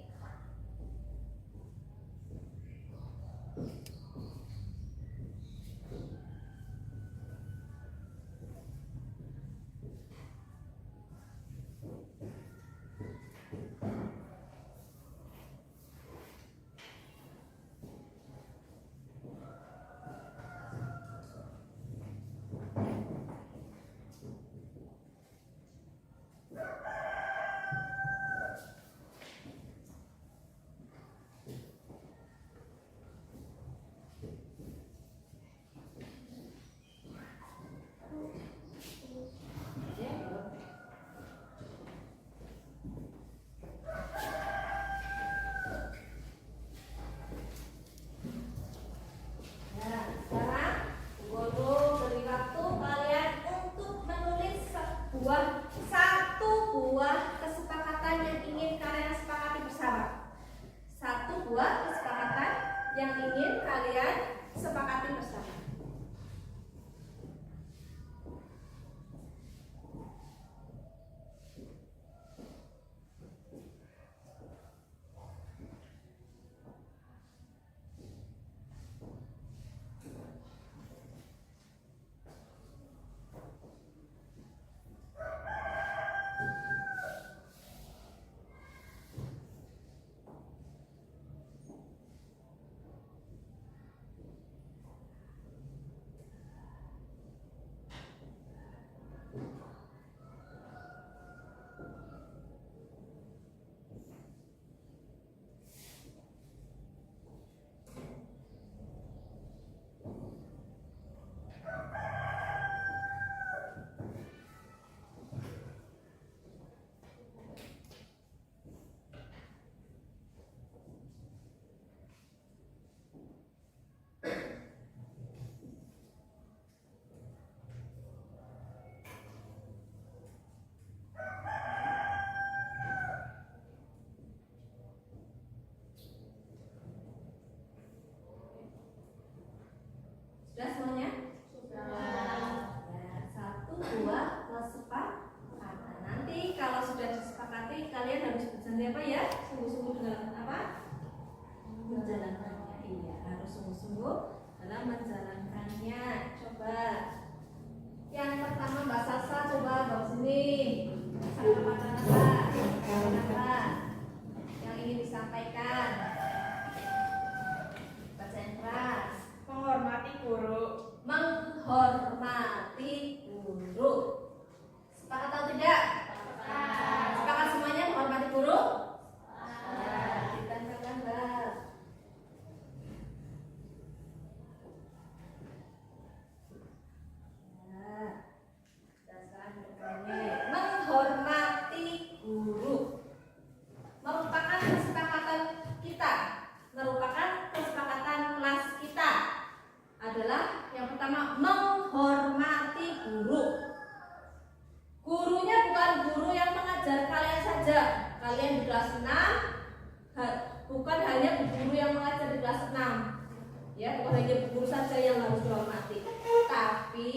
Satu buah kesepakatan yang ingin kalian sepakati bersama. Satu buah kesepakatan yang ingin kalian sepakati bersama. dalam menjalankannya. Coba yang pertama Mbak Salsa, coba bawa sini kata-kata yang ingin disampaikan. Baca yang keras. Menghormati guru. Menghormati guru. Sepakat atau tidak? Sepakat semuanya menghormati guru? Ditempelkan Mbak. Nah, dasar menghormati guru merupakan kesepakatan kita, merupakan kesepakatan kelas kita. Adalah yang pertama menghormati guru. Gurunya bukan guru yang mengajar kalian saja. Kalian di kelas 6 bukan hanya guru yang mengajar di kelas 6. Ya, bukan hanya guru saja yang harus dihormati. Tapi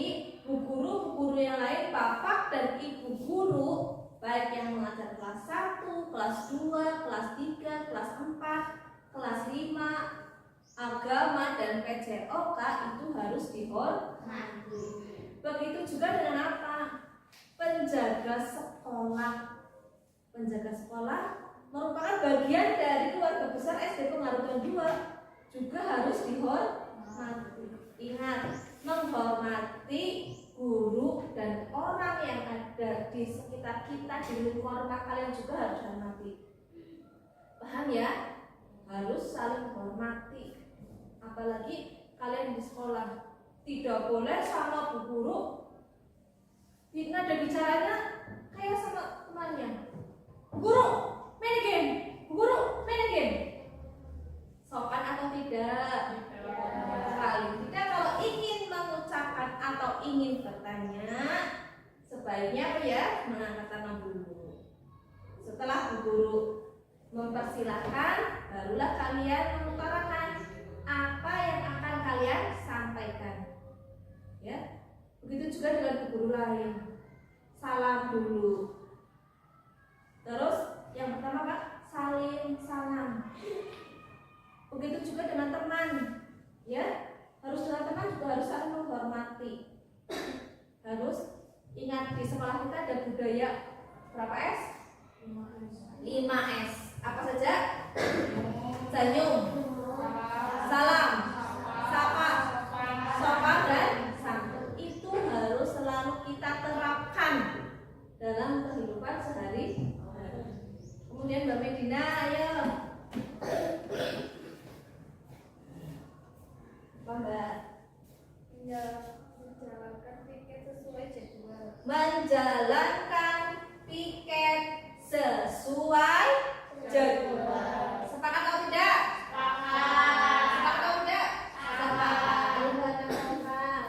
bu guru yang lain, bapak dan ibu guru, baik yang mengajar kelas 1, kelas 2, kelas 3, kelas 4, kelas 5, agama dan PJOK itu harus dihormati. Begitu juga dengan apa? Penjaga sekolah. Penjaga sekolah merupakan bagian dari keluarga besar SD Pengarutan 2, juga harus dihormati. Ingat, menghormati guru dan orang yang ada di sekitar kita, di lingkungan rumah kalian juga harus hormati. Paham ya? Harus saling hormati. Apalagi kalian di sekolah, tidak boleh sama bu guru nada bicaranya kayak sama temannya. Guru, main game. Guru, main game. Sopan atau tidak? Paling tidak. Kalau ingin mengucapkan atau ingin bertanya, sebaiknya apa ya? Mengangkat tangan dulu. Setelah bu guru mempersilahkan, barulah kalian mengutarakan apa yang akan kalian sampaikan. Ya, begitu juga dengan bu guru lain. Salam dulu. Terus yang pertama Pak, saling salam. Begitu juga dengan teman. Ya, harus dengan teman juga harus saling menghormati. Harus ingat di sekolah kita ada budaya berapa S? 5S. Apa saja? Senyum, salam, sapa, sopan dan santun. Itu harus selalu kita terapkan dalam kehidupan sehari-hari. Kemudian Mbak Medina, ayo. Mbak, Menjalankan piket sesuai jadwal. menjalankan piket sesuai jadwal. Sepakat atau tidak? Sepakat atau tidak? Sepakat.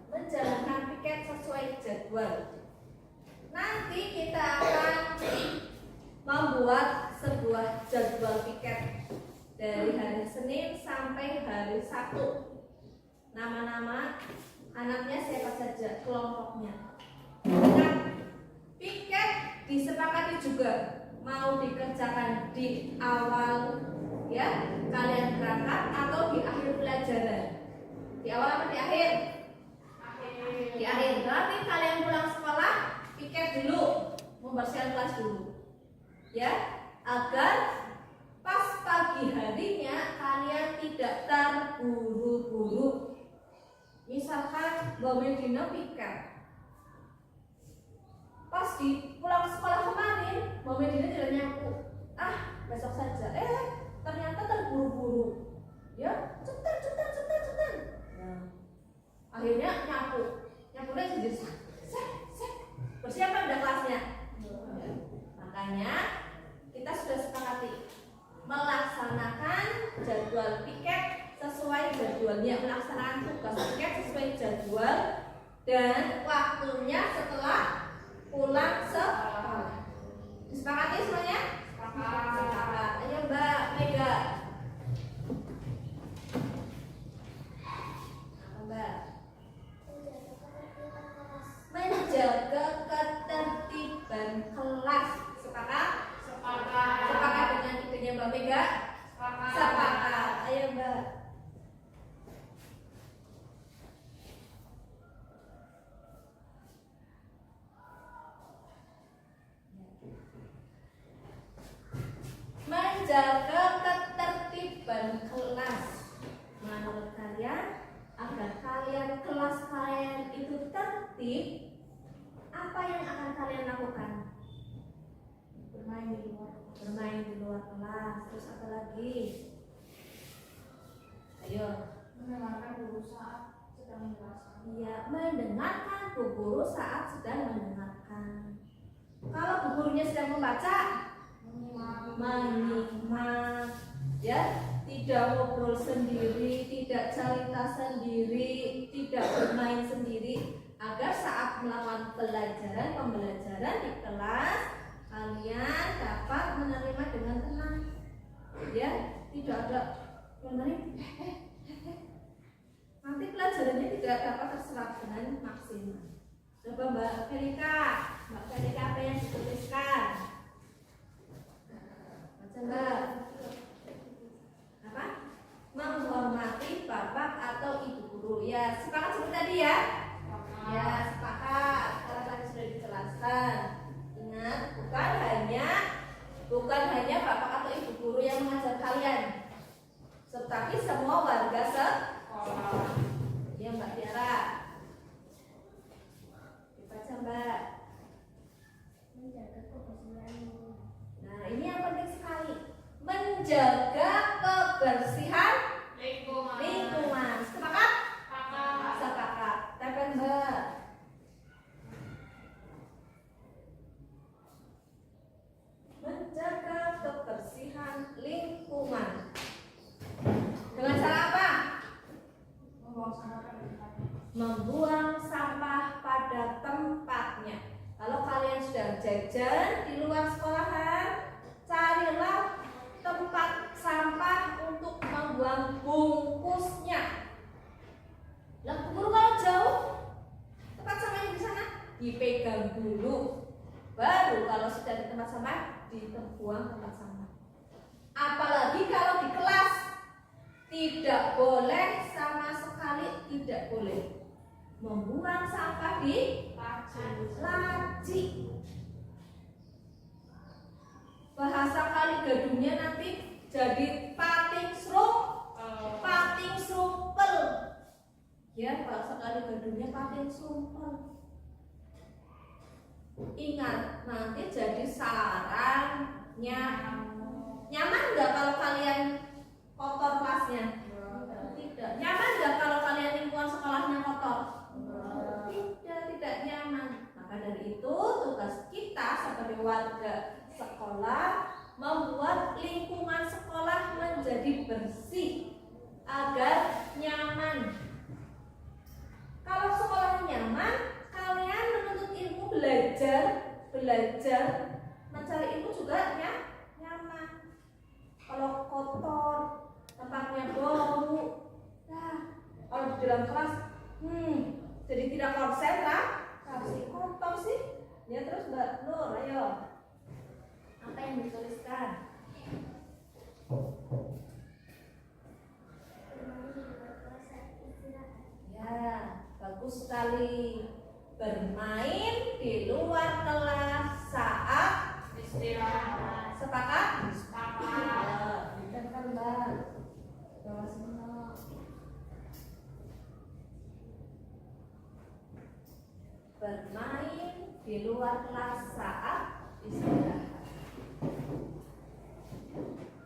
Menjalankan piket sesuai jadwal. Nanti kita akan membuat sebuah jadwal piket dari hari Senin sampai hari Sabtu. Nama-nama anaknya siapa saja, kelompoknya. Nah, piket disepakati juga mau dikerjakan di awal ya kalian berangkat atau di akhir pelajaran. Di awal apa di akhir? Di akhir. Berarti kalian pulang sekolah piket dulu, membersihkan kelas dulu. Ya, agar pas pagi harinya kalian tidak terburu-buru. Misalkan Mbak Medina piket, pas di pulang sekolah kemarin Mbak Medina tidak nyapu, besok saja. Ternyata terburu-buru. Ya, cetar. Nah, akhirnya nyapunya jadi bersiapkan udah kelasnya. Makanya kita sudah sepakati melaksanakan jadwal piket sesuai jadwalnya, melaksanakan tugas piket sesuai jadwal dan waktunya setelah pulang sekolah. Disepakati semuanya? Sepakat. Ayo Mbak Mega. Mbak. Menjaga ketertiban kelas. Sepakat? Sepakat dengan idenya Mbak Mega. menjaga ketertiban kelas. Menurut kalian, agar kelas kalian itu tertib, apa yang akan kalian lakukan? Bermain di luar kelas. Terus apa lagi? Ayo. Mendengarkan guru saat sedang menjelaskan. Iya, mendengarkan bu guru saat sedang mendengarkan. Kalau bu gurunya sedang membaca, menyimak, ya, tidak ngobrol sendiri, tidak cerita sendiri, tidak bermain sendiri, agar saat melakukan pembelajaran di kelas kalian dapat menerima dengan tenang, ya, tidak ada menerima. Nanti pelajarannya tidak dapat terserap dengan maksimal. Coba Mbak Felika apa yang dituliskan? Baca Mbak. Apa? Menghormati bapak atau ibu guru. Ya, sepakat seperti tadi ya? Ya, sepakat. Karena tadi sudah dijelaskan. Ingat, bukan hanya bapak atau ibu guru yang mengajar kalian, tetapi semua warga sekolah. Ya Mbak Tiara. Dibaca Mbak. Menjaga kebersihan. Nah, ini yang penting sekali. Menjaga kebersihan lingkungan. Sepakat? Sepakat. Tepen Mbak. Menjaga kebersihan lingkungan. Dengan cara apa? Membuang sampah pada tempatnya. Kalau kalian sudah jajan di luar sekolahan, carilah tempat sampah untuk membuang bungkusnya. Lah, guru kalau jauh, tempat sampahnya di sana dipegang dulu. Baru kalau sudah di tempat sampah, dibuang tempat sampah. Apalagi kalau di kelas, tidak boleh, sama sekali tidak boleh membuang sampah di laci. Bahasa kali gadungnya nanti jadi pating sumpel. Ya, bahasa kali gadungnya pating sumpel. Ingat, nanti jadi sarangnya. Nyaman nggak kalau kalian kotor kelasnya? Tidak. Nyaman nggak kalau kalian lingkungan sekolahnya kotor? Tidak nyaman. Maka dari itu tugas kita sebagai warga sekolah membuat lingkungan sekolah menjadi bersih agar nyaman. Kalau sekolahnya nyaman, kalian menuntut ilmu, belajar mencari ilmu juga nyaman. Kalau kotor, tempatnya bau, nah, kalau di dalam kelas, jadi tidak konsentrasi, kotor sih. Ya, terus Mbak Nur, ayo, apa yang dituliskan? Ya, bagus sekali. Bermain di luar kelas saat istirahat. Sepakat? Sepakat. Dan kan Mbak, bawa semua. Bermain di luar kelas saat istirahat.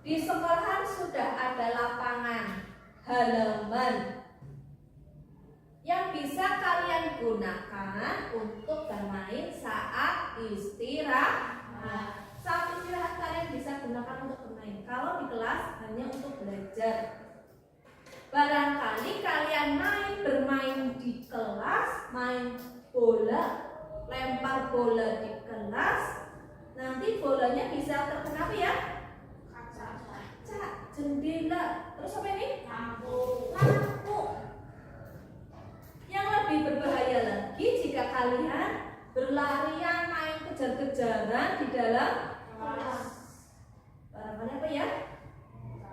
Di sekolahan sudah ada lapangan, halaman yang bisa kalian gunakan untuk bermain saat istirahat. Saat istirahat kalian bisa gunakan untuk bermain. Kalau di kelas hanya untuk belajar. Barangkali kalian bermain di kelas, main bola, lempar bola di kelas, nanti bolanya bisa terkena apa ya? Kaca, jendela, terus apa ini? Lampu. Yang lebih berbahaya lagi jika kalian berlarian, main kejar-kejaran di dalam kelas. Barangkali apa ya?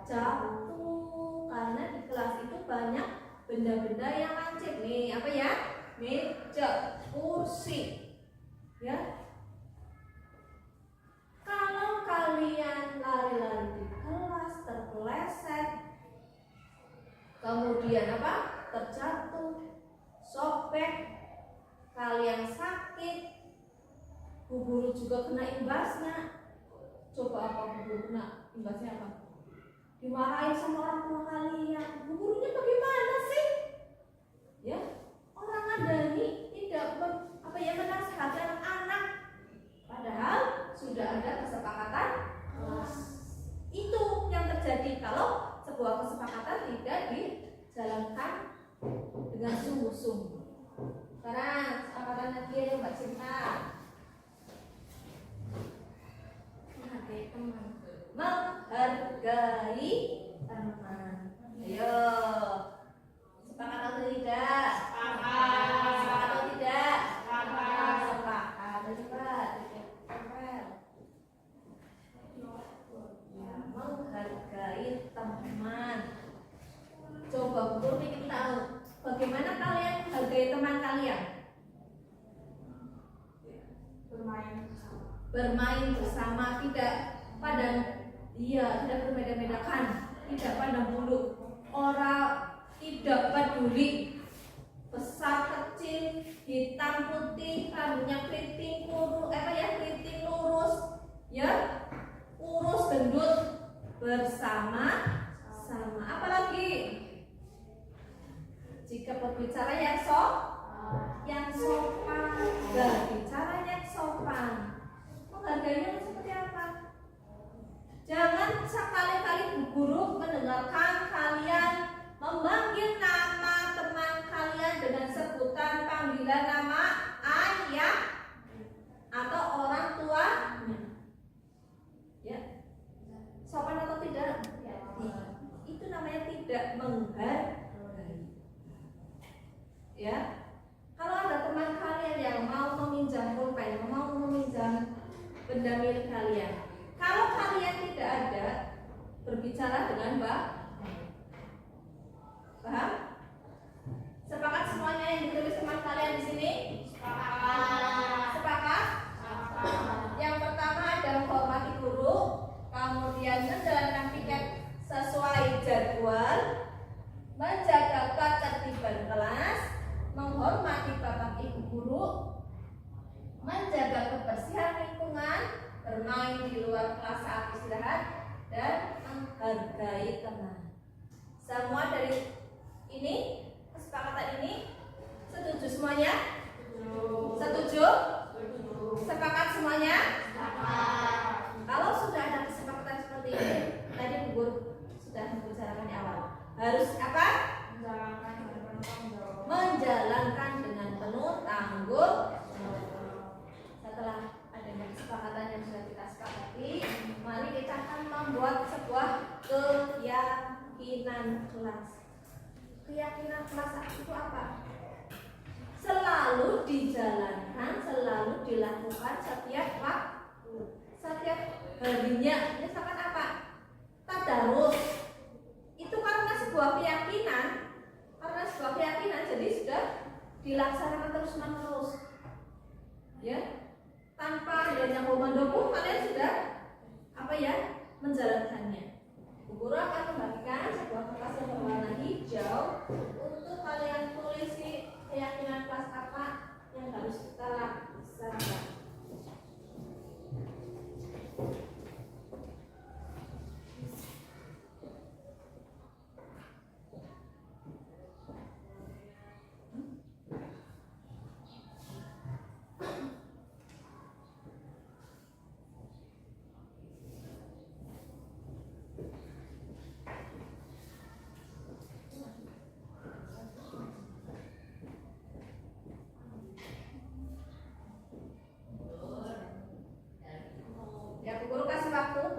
Jatuh, karena di kelas itu banyak benda-benda yang lancip nih. Apa ya? Meja, kursi, ya. Kalau kalian lari-lari di kelas, kalian apa? Terjatuh, sobek, kalian sakit, Bu Guru juga kena imbasnya. Coba apa Bu Guru kena imbasnya apa? Dimarahin sama orang tua kalian. Bu Gurunya bagaimana sih? Ya, orang ada ini tidak menasihati anak-anak, padahal sudah ada kesepakatan kelas. Itu yang terjadi kalau sebuah kesepakatan tidak dijalankan dengan sungguh-sungguh. Sekarang kesepakatan lagi ya Mbak Cinta. Menghargai teman. Menghargai teman. Ayo. Sepakat atau tidak? Sepakat. Sepakat atau tidak? Sepakat. Sepakat. Cepat. Ya, menghargai teman. Coba Bu ingin tahu bagaimana kalian menghargai teman kalian? Bermain bersama, tidak tidak berbeda-bedakan, tidak pandang bulu, orang tidak peduli besar kecil, hitam putih, rambutnya keriting keriting lurus, ya, kurus gendut, bersama sama. Apalagi jika berbicara yang sopan, berbicara yang sopan, menghargainya seperti apa? Jangan sekali-kali Bu Guru mendengarkan kalian memanggil nama teman kalian dengan sebutan panggilan nama ayah atau orang tua. Ya, sopan atau tidak? Itu namanya tidak menghargai. Ya, kalau ada teman kalian yang mau meminjam pulpen, mau meminjam benda milik kalian, kalau kalian tidak ada, berbicara dengan baik. Paham? Sepakat semuanya yang ditulis teman kalian di sini? Sepakat. Sepakat? Yang pertama ada menghormati guru, kemudian menjalankan piket sesuai jadwal, menjaga ketertiban kelas, menghormati bapak ibu guru, menjaga kebersihan lingkungan, bermain di luar kelas saat istirahat, dan menghargai teman. Semua dari ini, kesepakatan ini, setuju semuanya? Setuju? Sepakat semuanya? Kalau sudah ada kesepakatan seperti ini, tadi Bu Guru sudah membicarakan di awal, harus apa? Menjalankan dengan penuh tanggung jawab. Setelah adanya kesepakatan yang sudah kita sepakati, mari kita akan membuat sebuah keyakinan kelas. Keyakinan kelas itu apa? Selalu dijalankan, selalu dilakukan setiap waktu, setiap harinya. Misalkan apa? Tadarus. Itu karena sebuah keyakinan, jadi sudah dilaksanakan terus-menerus. Ya, tanpa adanya komando pun kalian sudah menjalankannya. Bu Guru akan membagikan sebuah kertas yang berwarna hijau untuk kalian tulis keyakinan kelas apa yang harus kita laksanakan.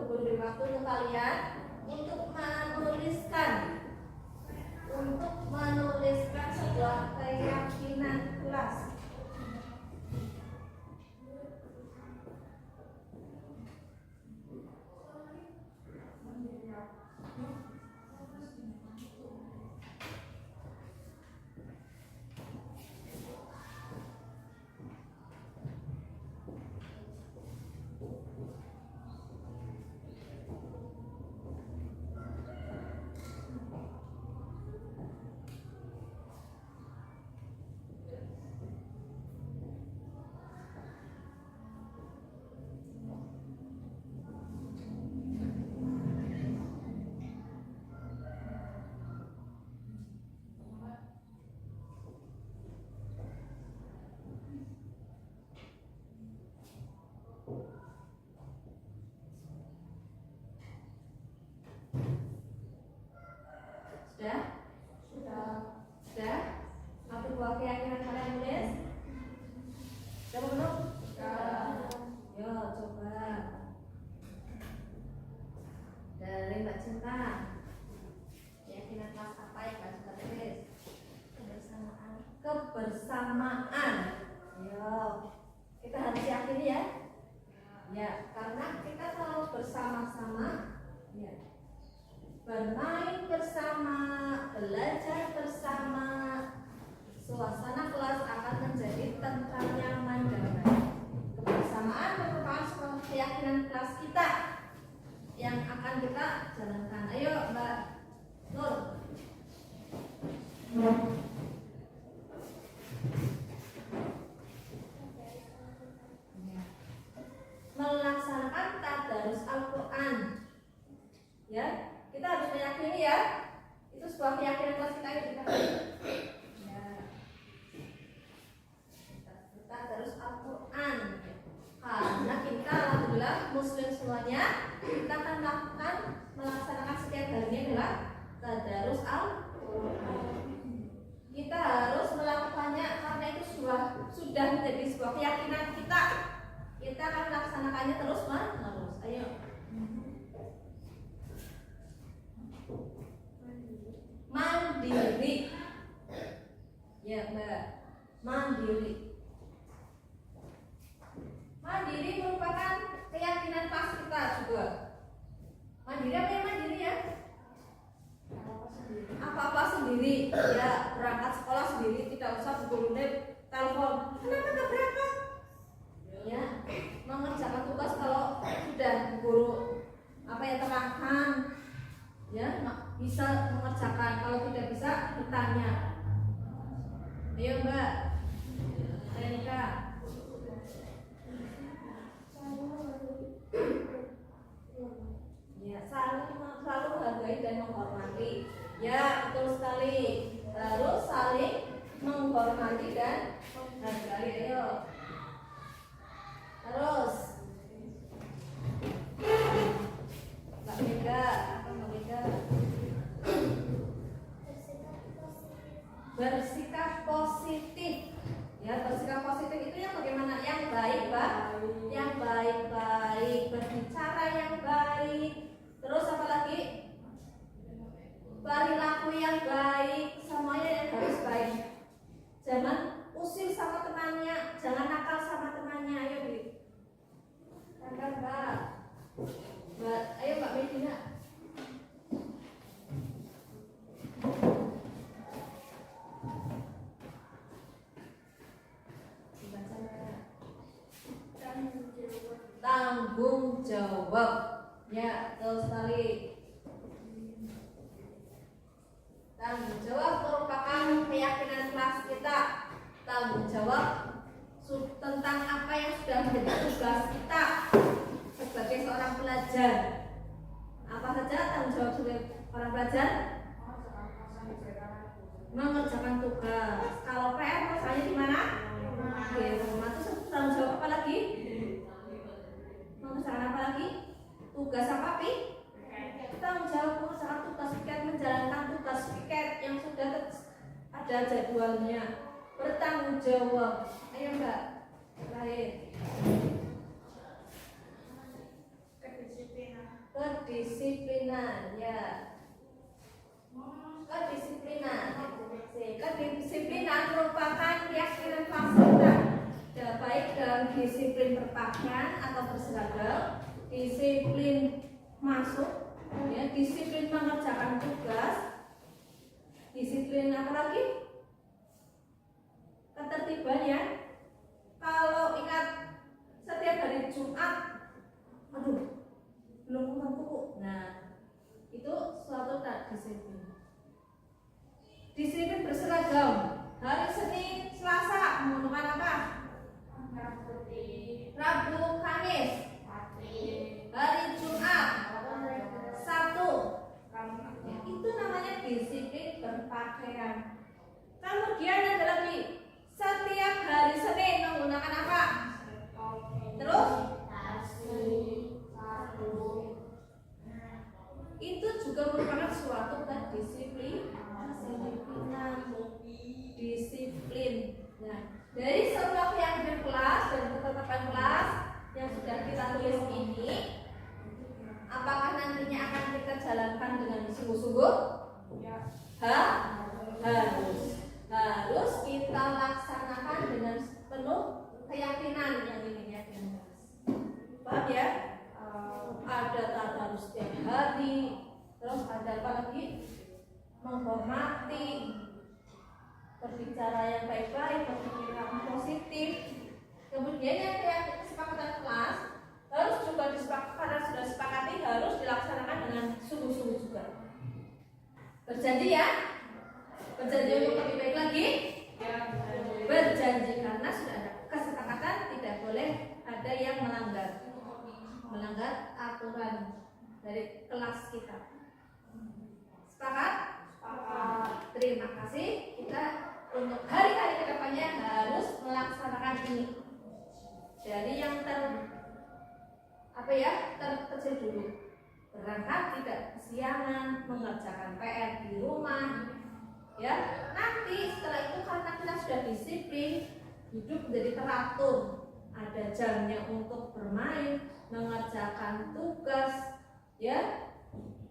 Beri waktu untuk kalian untuk menuliskan sebuah keyakinan kelas. Mbak. Dari Mbak Cinta. Keyakinan kelas apa yang Mbak Cinta tulis? Kebersamaan. Kebersamaan. Ayo, kita harus yakini ya. Ya, karena kita kalau bersama-sama, ya, bermain bersama, belajar bersama, suasana kelas akan menjadi tentram, nyaman, dan baik. Kebersamaan merupakan suatu keyakinan kelas kita yang akan kita jalankan. Ayo Mbak Nur. Melaksanakan tadarus Al-Quran. Ya, kita harus meyakini ya. Itu sebuah keyakinan kelas kita ya. Kita tadarus Al-Quran. Karena kita alhamdulillah muslim semuanya, kita akan melaksanakan setiap harinya adalah tadarus Al-Quran. Kita harus melakukannya karena itu sudah menjadi sebuah keyakinan kita. Kita akan melaksanakannya terus menerus. Ayo. Mandiri. Ya Mbak. Mandiri. Mandiri merupakan keyakinan kelas kita juga. Mandiri apa ya mandiri ya? Apa-apa sendiri. Ya, berangkat sekolah sendiri, tidak usah gurunya telepon. Kenapa nggak berangkat? Ya, mengerjakan tugas kalau sudah guru apa yang terangkan, ya bisa mengerjakan. Kalau tidak bisa bertanya. Ayo Mbak, Renika. Ya, selalu menghargai dan menghormati. Ya, betul sekali. Harus saling menghormati dan menghargai. Ayo. Terus Mbak Mega, apa Mbak Mega? Bersikap positif. Ya, bersikap positif itu yang bagaimana? Yang baik, Pak. Yang baik-baik, berbicara yang baik. Terus apa lagi? Perilaku yang baik, semuanya yang harus baik. Jangan usil sama temannya, jangan nakal sama temannya. Ayo, Bi. Mbak. Ayo Mbak Medina. Tanggung jawab. Ya, betul sekali. Tanggung jawab merupakan keyakinan kelas kita. Tanggung jawab tentang apa yang sudah menjadi tugas kita sebagai seorang pelajar. Apa saja tanggung jawab sebagai orang pelajar? Mengerjakan tugas. Kalau PR misalnya di mana? Di rumah. Terus tanggung jawab apa lagi? Mengerjakan apa lagi? Tugas apa, Pi? Tanggung jawab mengerjakan tugas piket, menjalankan tugas piket yang sudah ada jadwalnya. Bertanggung jawab. Ayo Mbak, terakhir. Kedisiplinan, ya. Kedisiplinan merupakan keyakinan kelas kita. Baik dalam disiplin berpakaian atau berseragam, disiplin masuk, ya, disiplin mengerjakan tugas, disiplin apa lagi? Ketertiban ya. Kalau ingat setiap hari Jumat, aduh, belum mampu. Nah, itu suatu tak disiplin. Disiplin berseragam. Hari Senin, Selasa menggunakan apa? Rabu, Kamis. Hari Jumat, Sabtu. Ya, itu namanya disiplin berpakaian. Kemudian ada lagi, setiap hari Senin menggunakan apa? Terus itu juga merupakan suatu kedisiplinan. ada tadarus setiap hari, terus ada apa lagi? Menghormati, berbicara yang baik-baik, berpikiran positif. Kemudian yang kesepakatan kelas harus juga disepakati, karena sudah disepakati harus dilaksanakan dengan sungguh-sungguh juga. Berjanji ya? Berjanji untuk lebih baik lagi? Berjanji, karena sudah ada kesepakatan tidak boleh ada yang melanggar aturan dari kelas kita. Sepakat? Sepakat. Terima kasih. Kita untuk hari-hari kedepannya harus melaksanakan ini. Dari yang terkecil dulu. Berangkat tidak kesiangan, mengerjakan PR di rumah. Ya, nanti setelah itu karena kita sudah disiplin, hidup menjadi teratur. Ada jamnya untuk bermain, mengerjakan tugas, ya,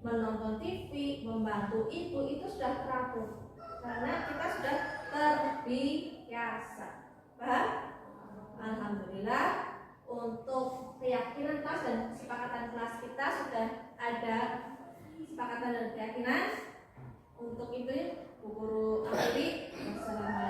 menonton TV, membantu ibu, itu sudah teratur. Karena kita sudah terbiasa. Paham? Alhamdulillah, untuk keyakinan kelas dan kesepakatan kelas kita sudah ada kesepakatan dan keyakinan. Untuk itu, Bu Guru akhiri. Wassalamualaikum.